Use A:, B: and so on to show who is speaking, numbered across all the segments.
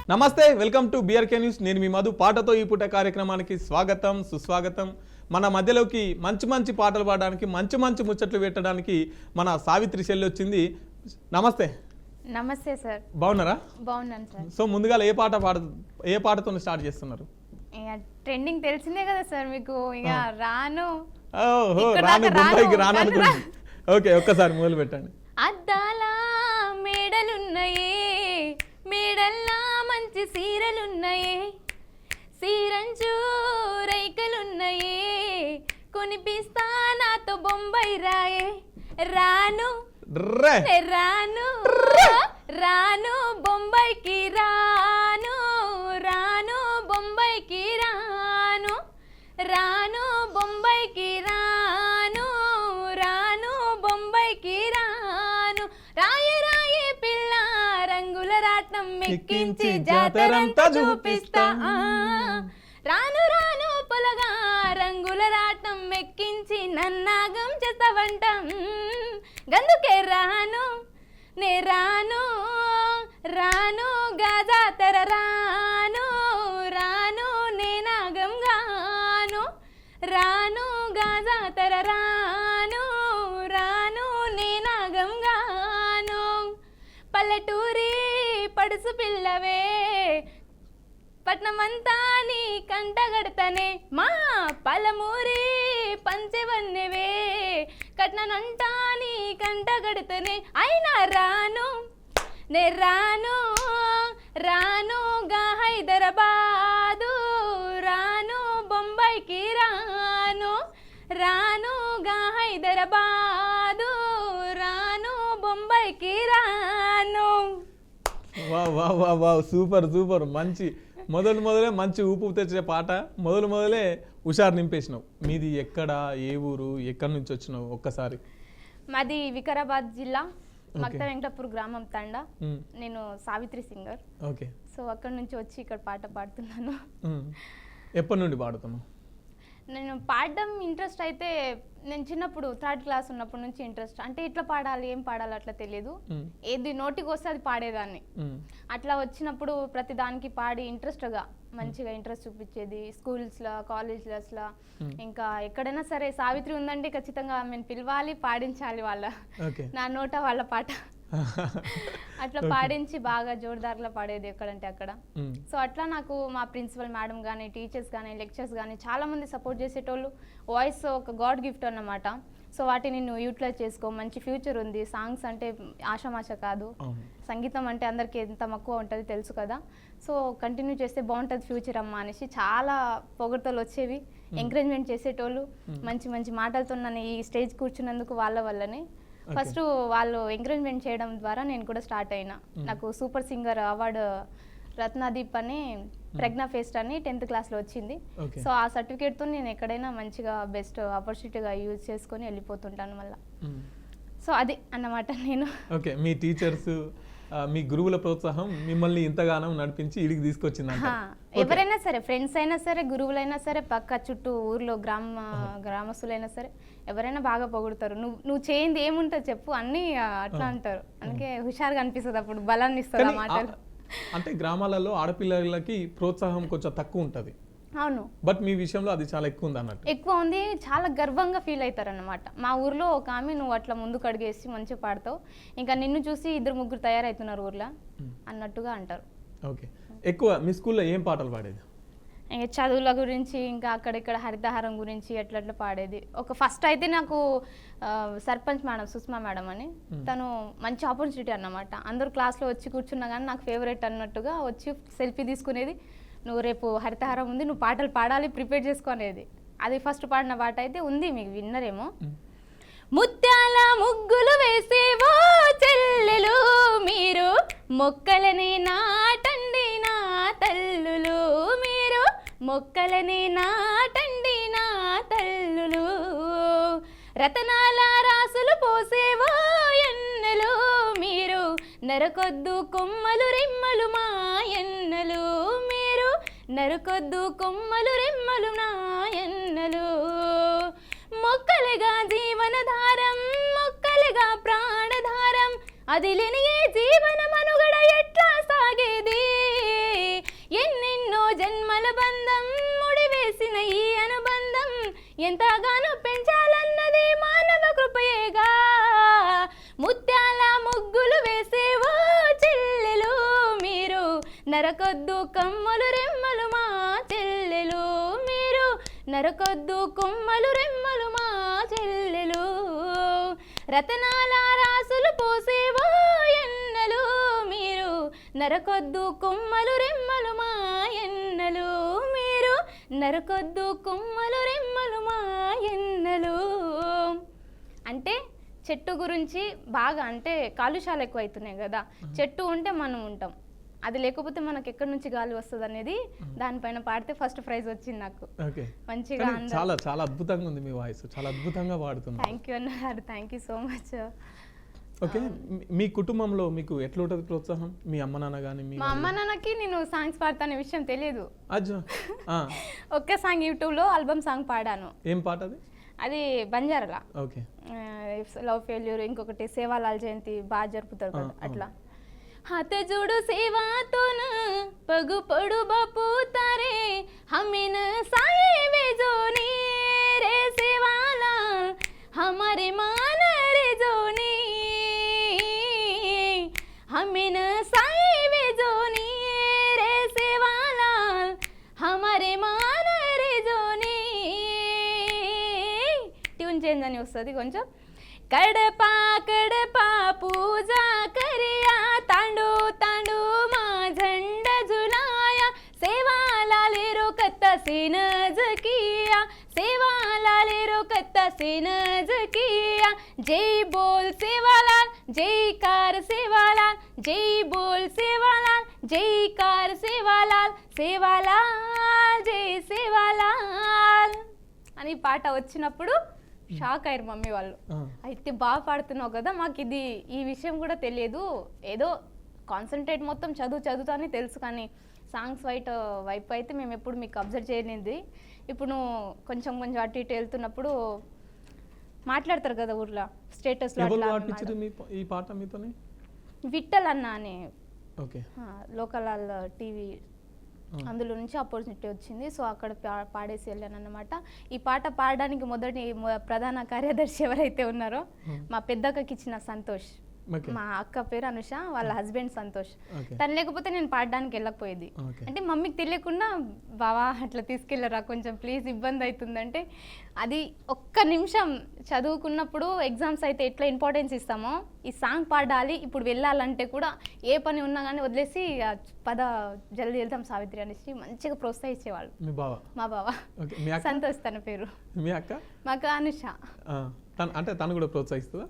A: నమస్తే, welcome to BRK news. నేను మీ మధు. పాటతో ఈ పూట కార్యక్రమానికి స్వాగతం, సుస్వాగతం. మన మధ్యలోకి మంచి మంచి పాటలు పాడడానికి, మంచి మంచి ముచ్చట్లు పెట్టడానికి మన సావిత్రి చెల్లి వచ్చింది. నమస్తే.
B: నమస్తే సార్.
A: బాగున్నారా?
B: బాగున్నాను సార్.
A: సో ముందుగా ఏ పాటతో స్టార్ట్ చేస్తున్నారు?
B: ట్రెండింగ్ తెలిసిందే కదా సార్ మీకు. ఇక రాను
A: బొంబాయికి రాను అనుకుంటున్నాను. ఓకే, ఒక్కసారి మొదలు పెట్టండి.
B: అద్దాల మేడలున్నాయే, మేడల్లా మంచి సీరలున్నాయే, సీరంచు రైకలున్నాయే, కొనిపిస్తా నాతో బొంబాయి రాయే. రాను రాను రాను బొంబాయికి రాను, రాను బొంబాయికి రాను, రాను బొంబాయికి రాను, రాను బొంబాయికి రాను. రాయే రాయే పిల్ల రంగుల రాట్నం ఎక్కించి జాతరంతా చూపిస్తా. రాను రాను పొలగా రంగుల రాట్నం ఎక్కించి నన్నాగం చేస్తావంట. గందుకే రాను నే రాను, రాను గాజాతర రాను, రాను నేనాగం గాను, రాను గాజాతర రాను, రాను నేనాగం గాను. పల్లెటూరి పడుసు పిల్లవే, పట్నమంతా నీ కంటగడతనే, మా పలమూరి పంచెవన్నెవే, కట్నంతా నీ కంటగడతనే. అయినా రాను నే రాను, రాను గా హైదరాబాదు, రాను బొంబాయికి రాను, రాను గా హైదరాబాదు, రాను బొంబాయికి రాను.
A: Wow, super super. మంచి మొదలే మంచి ఊపు తెచ్చే పాట. మొదలే హుషారు నింపేసినావు. మీది ఎక్కడ, ఏ ఊరు, ఎక్కడి నుంచి వచ్చినావు ఒక్కసారి?
B: మాది వికారాబాద్ జిల్లా, మక్త వెంకటపూర్ గ్రామం తండా. నేను సావిత్రి సింగర్.
A: ఓకే.
B: సో అక్కడ నుంచి వచ్చి ఇక్కడ పాట పాడుతున్నాను.
A: ఎప్పటి నుండి పాడుతున్నావు?
B: నేను పాడడం ఇంట్రెస్ట్ అయితే నేను చిన్నప్పుడు 3rd క్లాస్ ఉన్నప్పటి నుంచి ఇంట్రెస్ట్. అంటే ఇట్లా పాడాలి, ఏం పాడాలి అట్లా తెలియదు. ఏది నోటికి వస్తే అది పాడేదాన్ని. అట్లా వచ్చినప్పుడు ప్రతి దానికి పాడి ఇంట్రెస్ట్గా మంచిగా ఇంట్రెస్ట్ చూపించేది. స్కూల్స్లో, కాలేజ్లస్లో, ఇంకా ఎక్కడైనా సరే సావిత్రి ఉందంటే ఖచ్చితంగా నేను పిలవాలి, పాడించాలి నా నోట వాళ్ళ పాట. అట్లా పాడించి బాగా జోరుదారులా పాడేది ఎక్కడంటే అక్కడ. సో అట్లా నాకు మా ప్రిన్సిపల్ మేడం కానీ, టీచర్స్ కానీ, లెక్చర్స్ కానీ చాలా మంది సపోర్ట్ చేసేటోళ్ళు. వాయిస్ ఒక గాడ్ గిఫ్ట్ అన్నమాట. సో వాటిని నువ్వు యూటిలైజ్ చేసుకో, మంచి ఫ్యూచర్ ఉంది. సాంగ్స్ అంటే ఆషామాష కాదు, సంగీతం అంటే అందరికి ఎంత మక్కువ ఉంటుంది తెలుసు కదా. సో కంటిన్యూ చేస్తే బాగుంటుంది ఫ్యూచర్ అమ్మా అనేసి చాలా పొగడ్తలు వచ్చేవి. ఎంకరేజ్మెంట్ చేసేటోళ్ళు, మంచి మంచి మాటలతో నన్ను ఈ స్టేజ్ కూర్చున్నందుకు వాళ్ళ వల్లనే. ఫస్ట్ వాళ్ళు ఎంకరేజ్మెంట్ చేయడం ద్వారా నేను కూడా స్టార్ట్ అయినా. నాకు సూపర్ సింగర్ అవార్డు రత్నాదీప్ అని ప్రజ్ఞా ఫెస్ట్ అని 10th క్లాస్లో వచ్చింది. సో ఆ సర్టిఫికేట్తో నేను ఎక్కడైనా మంచిగా బెస్ట్ ఆపర్చునిటీగా యూజ్ చేసుకొని వెళ్ళిపోతుంటాను మళ్ళీ. సో అది అన్నమాట నేను.
A: ఓకే, మీ టీచర్స్, మీ గురువుల ప్రోత్సాహం మిమ్మల్ని ఇంతగానో నడిపించి ఇడికి తీసుకొచ్చింది.
B: ఎవరైనా సరే, ఫ్రెండ్స్ అయినా సరే, గురువులైనా సరే, పక్క చుట్టూ ఊర్లో గ్రామస్తులైనా సరే ఎవరైనా బాగా పొగుడతారు. నువ్వు చేయింది ఏముంటుంది చెప్పు అన్నీ అట్లా అంటారు. అందుకే హుషారుగా అనిపిస్తుంది, అప్పుడు బలాన్ని ఇస్తుంది ఆ మాటలు.
A: అంటే గ్రామాలలో ఆడపిల్లలకి ప్రోత్సాహం కొంచెం తక్కువ ఉంటుంది.
B: అవును,
A: బట్ మీ విషయంలో అది చాలా ఎక్కువ ఉంది అన్నట్టు.
B: ఎక్కువ ఉంది, చాలా గర్వంగా ఫీల్ అవుతారు అన్నమాట. మా ఊర్లో ఒక ఆమె నువ్వు అట్లా ముందుకు అడిగేసి మంచిగా పాడతావు, ఇంకా నిన్ను చూసి 2-3 తయారవుతున్నారు ఊర్లో అన్నట్టుగా అంటారు.
A: ఓకే, ఎక్కువ మీ స్కూల్లో ఏం పాటలు పాడేది?
B: ఇంకా చదువుల గురించి, ఇంకా అక్కడిక్కడ హరితహారం గురించి అట్లా పాడేది. ఒక ఫస్ట్ అయితే నాకు సర్పంచ్ మేడం, సుష్మా మేడం అని, తను మంచి ఆపర్చునిటీ అన్నమాట. అందరూ క్లాస్లో వచ్చి కూర్చున్నా కానీ నాకు ఫేవరెట్ అన్నట్టుగా వచ్చి సెల్ఫీ తీసుకునేది. నువ్వు రేపు హరితహారం ఉంది, నువ్వు పాటలు పాడాలి, ప్రిపేర్ చేసుకునేది. అది ఫస్ట్ పాడిన పాట అయితే ఉంది, మీకు విన్నరేమో. ముత్యాల ముగ్గులు వేసేవో చెల్లెలు మీరు, మొక్కలని నాటండి నా తల్లులు మీరు, మొక్కలని నాటండి నా తల్లులు, రతనాల రాసులు పోసేవో ఎన్నెలు మీరు, నరకొద్దు కొమ్మలు రెమ్మలు మా ఎన్నెలు మీరు, నరకొద్దు కొమ్మలు రెమ్మలు నా ఎన్నెలు, మొక్కలుగా జీవనధారం, మొక్కలుగా ప్రాణధారం, అది లేని జీవన మనుగడ ఎట్లా సాగేది, ఎంతగానో పెంచాలన్నది మానవ కృపయేగా ముత్యాల ముగ్గులు వేసేవో చెల్లెలు మీరు నరకొద్దు కమ్మలు రెమ్మలు మా చెల్లెలు మీరు నరకొద్దు కొమ్మలు రెమ్మలు మా చెల్లెలు రతనాల రాసులు పోసేవో ఎన్నెలు మీరు నరకొద్దు కొమ్మలు రెమ్మలు మా ఎన్నెలు మీరు నరకొద్దు కొమ్మలు రెమ్మలు మా ఎన్నెలు. అంటే చెట్టు గురించి బాగా అంటే కాలుష్యాలు ఎక్కువ అవుతున్నాయి కదా, చెట్టు ఉంటే మనం ఉంటాం, అది లేకపోతే మనకి ఎక్కడి నుంచి గాలి వస్తుంది అనేది దానిపైన పాడితే ఫస్ట్ ప్రైజ్ వచ్చింది నాకు. మంచిగా
A: చాలా చాలా అద్భుతంగా ఉంది మీ వాయిస్, చాలా అద్భుతంగా పాడుతుంది.
B: థ్యాంక్ యూ అన్నారు, thank you so much.
A: Okay, మీ కుటుంబంలో మీకు ఎట్లా ఉంటుంది ప్రోత్సాహం? మీ అమ్మ నాన్న కానీ?
B: మా అమ్మ నాన్నకి నేను సాంగ్స్ పాడతానే విషయం తెలియదు.
A: అజ్జా,
B: ఒక్క సాంగ్ యూట్యూబ్లో ఆల్బమ్ సాంగ్ పాడాను.
A: ఏం పాట అది?
B: అది బంజారాలా.
A: ఓకే,
B: లవ్ ఫెయిల్యూర్, ఇంకొకటి సేవాలాల్ జయంతి బాగా జరుపుతారు కదా అట్లా. हाथ जोड़ो सेवा तो न पग पड़ो बापू तारे हमें न साए बेजोनी रे सेवाला हमारे मान रे जोनी हमें न साए बेजोनी रे सेवाला हमारे मान रे जोनी. ट्यून चेंज అని వస్తుంది కొంచెం. కడపా కడపా పూజా కరియా तांडू तांडू मा झंडा झुलाया सेवाला ले रो कत्ता से नज किया सेवाला ले रो कत्ता से नज किया. जय बोल सेवालाल जयकार सेवालाल जय बोल सेवालाल जयकार सेवालाल सेवालाल जय सेवालाल అని పాట వచ్చినప్పుడు షాక్ అయ్యారు మమ్మీ వాళ్ళు. అయితే బాగా పాడుతున్నావు కదా, మాకు ఇది ఈ విషయం కూడా తెలియదు, ఏదో కాన్సన్ట్రేట్ మొత్తం చదువుతానే తెలుసు, కానీ సాంగ్స్ వైపు అయితే మేము ఎప్పుడు మీకు అబ్జర్వ్ చేయలేదు. ఇప్పుడు నువ్వు కొంచెం కొంచెం అటు ఇటు వెళ్తున్నప్పుడు మాట్లాడతారు కదా ఊర్లో స్టేటస్లో,
A: ఈ పాట మీతోనే
B: విట్టల్ అన్న అని
A: ఓకే
B: లోకల్ టీవీ, అందులో నుంచి ఆపర్చునిటీ వచ్చింది. సో అక్కడ పాడేసి వెళ్ళాను అన్నమాట. ఈ పాట పాడడానికి మొదటి ప్రధాన కార్యదర్శి ఎవరైతే ఉన్నారో మా పెద్దక్కకి ఇచ్చిన సంతోష్, మా అక్క పేరు అనుష, వాళ్ళ హస్బెండ్ సంతోష్. తను లేకపోతే నేను పాడడానికి వెళ్ళకపోయేది. అంటే మమ్మీకి తెలియకుండా బావా అట్లా తీసుకెళ్ళరా కొంచెం ప్లీజ్ ఇబ్బంది అవుతుందంటే, అది ఒక్క నిమిషం చదువుకున్నప్పుడు ఎగ్జామ్స్ అయితే ఎట్లా ఇంపార్టెన్స్ ఇస్తామో ఈ సాంగ్ పాడాలి ఇప్పుడు వెళ్ళాలంటే కూడా ఏ పని ఉన్నా కానీ వదిలేసి పద జల్దీ వెళ్తాం సావిత్రి అనేసి మంచిగా ప్రోత్సహించేవాళ్ళు. మా బావ సంతోష్ తన పేరు.
A: మీ అక్క?
B: మాకు అనుష.
A: అంటే తను కూడా ప్రోత్సహిస్తుందా?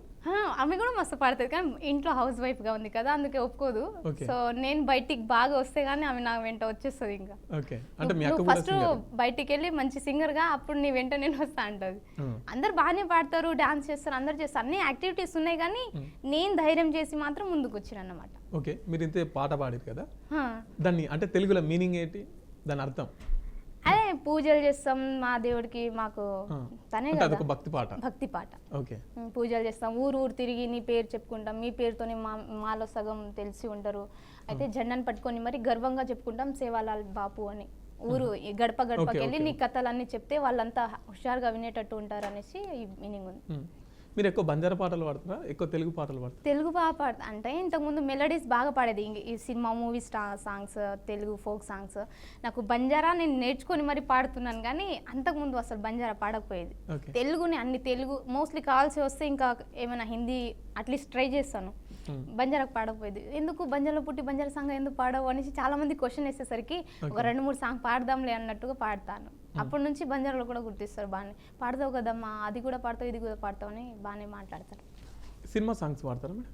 B: ఆమె కూడా మస్తు పాడుతుంది, కానీ ఇంట్లో హౌస్ వైఫ్ గా ఉంది కదా అందుకే ఒప్పుకోదు. సో నేను బయటికి బాగా వస్తే గానీ ఆమె నా వెంట వచ్చేస్తుంది. ఇంకా ఫస్ట్ బయటికి వెళ్ళి మంచి సింగర్ గా అప్పుడు నీ వెంట నేను వస్తా అంటది. అందరు బాగానే పాడతారు, డాన్స్ చేస్తారు, అందరు చేస్తారు, అన్ని యాక్టివిటీస్ ఉన్నాయి, కానీ నేను ధైర్యం చేసి మాత్రం ముందుకు వచ్చిన అన్నమాట.
A: ఓకే, మీరు ఇంతే పాట పాడారు కదా, దాన్ని అంటే తెలుగులో మీనింగ్ ఏంటి, దాని అర్థం?
B: అదే పూజలు చేస్తాం మా దేవుడికి, మాకు తనే కదా
A: భక్తి పాట.
B: భక్తి పాట.
A: ఓకే,
B: పూజలు చేస్తాం, ఊరు తిరిగి నీ పేరు చెప్పుకుంటాం, మీ పేరుతోనే మాలో సగం తెలిసి ఉంటారు. అయితే జెండాను పట్టుకొని మరి గర్వంగా చెప్పుకుంటాం సేవాలాల్ బాపు అని. ఊరు గడప గడపకి వెళ్ళి నీ కథలన్నీ చెప్తే వాళ్ళంతా హుషారుగా వినేటట్టు ఉంటారు అనేసి ఈ మీనింగ్ ఉంది.
A: మీరు ఎక్కువ బంజారా పాటలు పాడతారా, ఎక్కువ తెలుగు పాటలు పాడతారా?
B: తెలుగు బాగా పాడతా, అంటే ఇంతకుముందు మెలడీస్ బాగా పాడేది, ఈ cinema movie songs, Telugu folk songs. నాకు బంజారా నేను నేర్చుకొని మరి పాడుతున్నాను, కానీ అంతకుముందు అసలు బంజారా పాడకపోయేది. తెలుగుని అన్ని తెలుగు మోస్ట్లీ కావాల్సి వస్తే ఇంకా ఏమైనా హిందీ అట్లీస్ట్ ట్రై చేస్తాను, బంజారాకు పాడకపోయేది. ఎందుకు బంజారాలో పుట్టి బంజారా సాంగ్ ఎందుకు పాడవు అనేసి చాలా మంది క్వశ్చన్ వేసేసరికి ఒక 2-3 సాంగ్ పాడదాంలే అన్నట్టుగా పాడతాను. అప్పటి నుంచి బంజారాలో కూడా గుర్తిస్తారు, బాగానే పాడతావు కదమ్మా, అది కూడా పాడతావు ఇది కూడా పాడతావు అని బాగానే మాట్లాడతారు.
A: సినిమా సాంగ్స్ పాడతారా మేడం?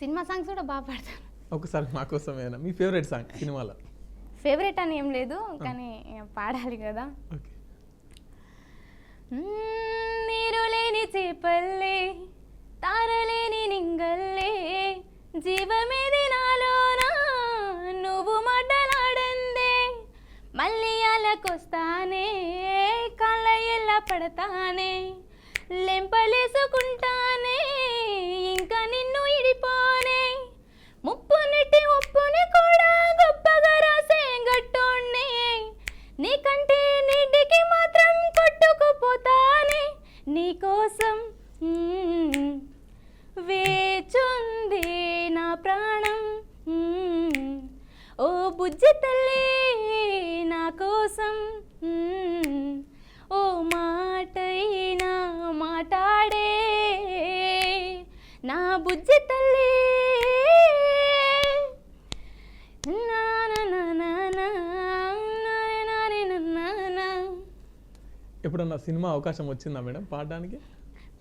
B: సినిమా సాంగ్స్ కూడా బాగా పాడతాను. ఒకసారి
A: మా కోసం ఏమైనా మీ ఫేవరెట్ సాంగ్ సినిమాలో?
B: ఫేవరెట్ అని ఏం లేదు, కానీ పాడాలి కదా. నీరు లేని చేపల్లే తారలేని నింగల్లే జీవమేది నాలోనా నువ్వు మాటలాడందే మళ్ళీ అలకొస్తానే కళ్ళ ఎల్ల పడతానే లెంపలేసుకుంటానే ఇంకా నిన్ను ఇడిపోనే ముప్పునిటి ఉప్పుని కూడా గొప్పగా రాసే గట్టోణ్ణి నీకంటే నీటికి మాత్రం కొట్టుకుపోతా కోసం వేచుంది నా ప్రాణం ఓ బుజ్జి తల్లి నా కోసం ఓ మాటైనా మాట్లాడే నా బుజ్జి తల్లి నా నా నా నా నా నా నా నా నా.
A: ఎప్పుడన్నా సినిమా అవకాశం వచ్చిందా మేడం పాడడానికి?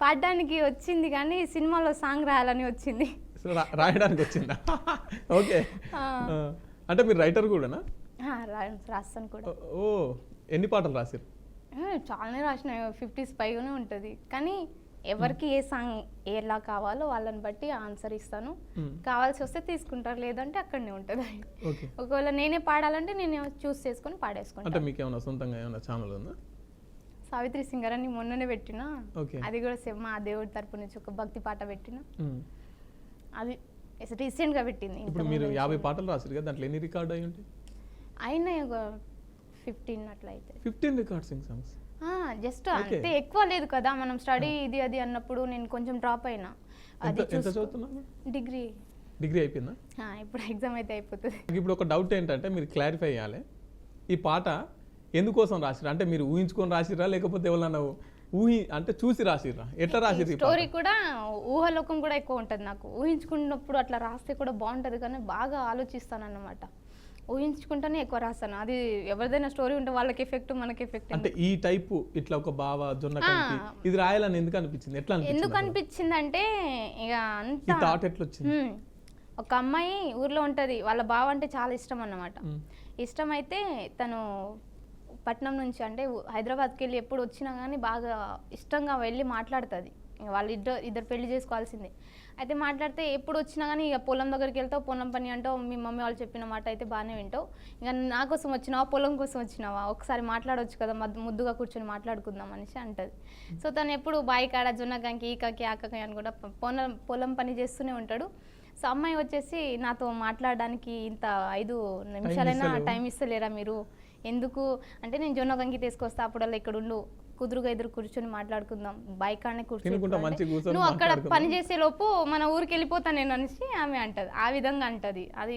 B: పాడడానికి వచ్చింది కానీ సినిమాలో సాంగ్ రాయాలని వచ్చింది.
A: సో రాయడానికి వచ్చిందా? ఓకే. అంటే మీరు రైటర్ కూడానా?
B: రాస్తాను కూడా.
A: ఓ ఎన్ని పాటలు రాశారు?
B: చాలానే రాసిన 50s పైగానే ఉంటుంది. కానీ ఎవరికి ఏ సాంగ్ ఎలా కావాలో వాళ్ళని బట్టి ఆన్సర్ ఇస్తాను. కావాల్సి వస్తే తీసుకుంటారు, లేదంటే అక్కడనే ఉంటుంది. ఒకవేళ నేనే పాడాలంటే నేను చూస్ చేసుకొని పాడేసుకుంటాను.
A: అంటే మీకు ఏమైనా సొంతంగా ఏమైనా ఛానల్ ఉందా?
B: సావిత్రి సింగర్ అని మొన్ననే పెట్టినా, అది కూడా మా దేవుడి తరపు నుంచి ఒక భక్తి పాట పెట్టిన, అది రీసెంట్ గా పెట్టింది.
A: ఇప్పుడు మీరు 50 పాటలు రాశారు కదా, దాంట్లో ఎన్ని రికార్డ్ అయ్యి ఉంటాయి?
B: అయినా ఒక 15 అట్లా అయితే.
A: 15 రికార్డింగ్ సాంగ్స్?
B: జస్ట్ అంతే, ఎక్కువ లేదు కదా. మనం స్టడీ ఇది అది అన్నప్పుడు నేను కొంచెం డ్రాప్ అయినా.
A: అది ఎంత చదువుతున్నారు? డిగ్రీ అయిపోయిందా?
B: ఇప్పుడు ఎగ్జామ్ అయితే అయిపోతుంది.
A: ఇప్పుడు ఒక డౌట్ ఏంటంటే మీరు క్లారిఫై చేయాలి, ఈ పాట ఎందుకోసం రాసిరా? అంటే మీరు ఊహించుకొని రాసిరా, లేకపోతే ఎవరన్నా అంటే చూసి రాసిరా? ఎట్లా రాసిరు?
B: స్టోరీ కూడా ఊహలోకం కూడా ఎక్కువ ఉంటుంది నాకు. ఊహించుకున్నప్పుడు అట్లా రాస్తే కూడా బాగుంటుంది, కానీ బాగా ఆలోచిస్తాను అన్నమాట. ఊహించుకుంటానే ఎక్కువ రాస్తాను. అది ఎవరిదైనా స్టోరీ ఉంటే వాళ్ళకి ఎఫెక్ట్, మనకి ఎఫెక్ట్.
A: అంటే ఈ టైపు ఇట్లా ఒక బావ జొన్న కంకి ఇది రాయాలని ఎందుకు అనిపించింది? ఎట్లా
B: ఎందుకు అనిపించింది అంటే ఇక అంత
A: థాట్ ఎట్లా వచ్చింది?
B: ఒక అమ్మాయి ఊర్లో ఉంటది, వాళ్ళ బావ అంటే చాలా ఇష్టం అన్నమాట. ఇష్టం అయితే తను పట్నం నుంచి అంటే హైదరాబాద్కి వెళ్ళి ఎప్పుడు వచ్చినా కానీ బాగా ఇష్టంగా వెళ్ళి మాట్లాడుతుంది. వాళ్ళు ఇద్దరు పెళ్లి చేసుకోవాల్సిందే. అయితే మాట్లాడితే ఎప్పుడు వచ్చినా కానీ ఇక పొలం దగ్గరికి వెళ్తావు, పొలం పని అంటావు, మీ మమ్మీ వాళ్ళు చెప్పిన మాట అయితే బాగానే వింటావు, ఇక నా కోసం వచ్చినావా పొలం కోసం వచ్చినావా, ఒకసారి మాట్లాడవచ్చు కదా, ముద్దుగా కూర్చొని మాట్లాడుకుందాం అనేసి అంటది. సో తను ఎప్పుడు బాయి కాడ జొన్న కంకి ఈ కాకి ఆ కాకి అని కూడా పొలం పని చేస్తూనే ఉంటాడు. సో అమ్మాయి వచ్చేసి నాతో మాట్లాడడానికి ఇంత 5 నిమిషాలైనా టైం ఇస్తలేరా మీరు? ఎందుకు అంటే నేను జొన్న కంకి తీసుకొస్తా, అప్పుడల్లా ఇక్కడ ఉండు, కుదురుగా ఎదురు కూర్చొని మాట్లాడుకుందాం, బైకాడనే కూర్చొని, నువ్వు అక్కడ పని చేసే లోపు మన ఊరికి వెళ్ళిపోతాను నేను అనేసి ఆమె అంటది. ఆ విధంగా అంటది. అది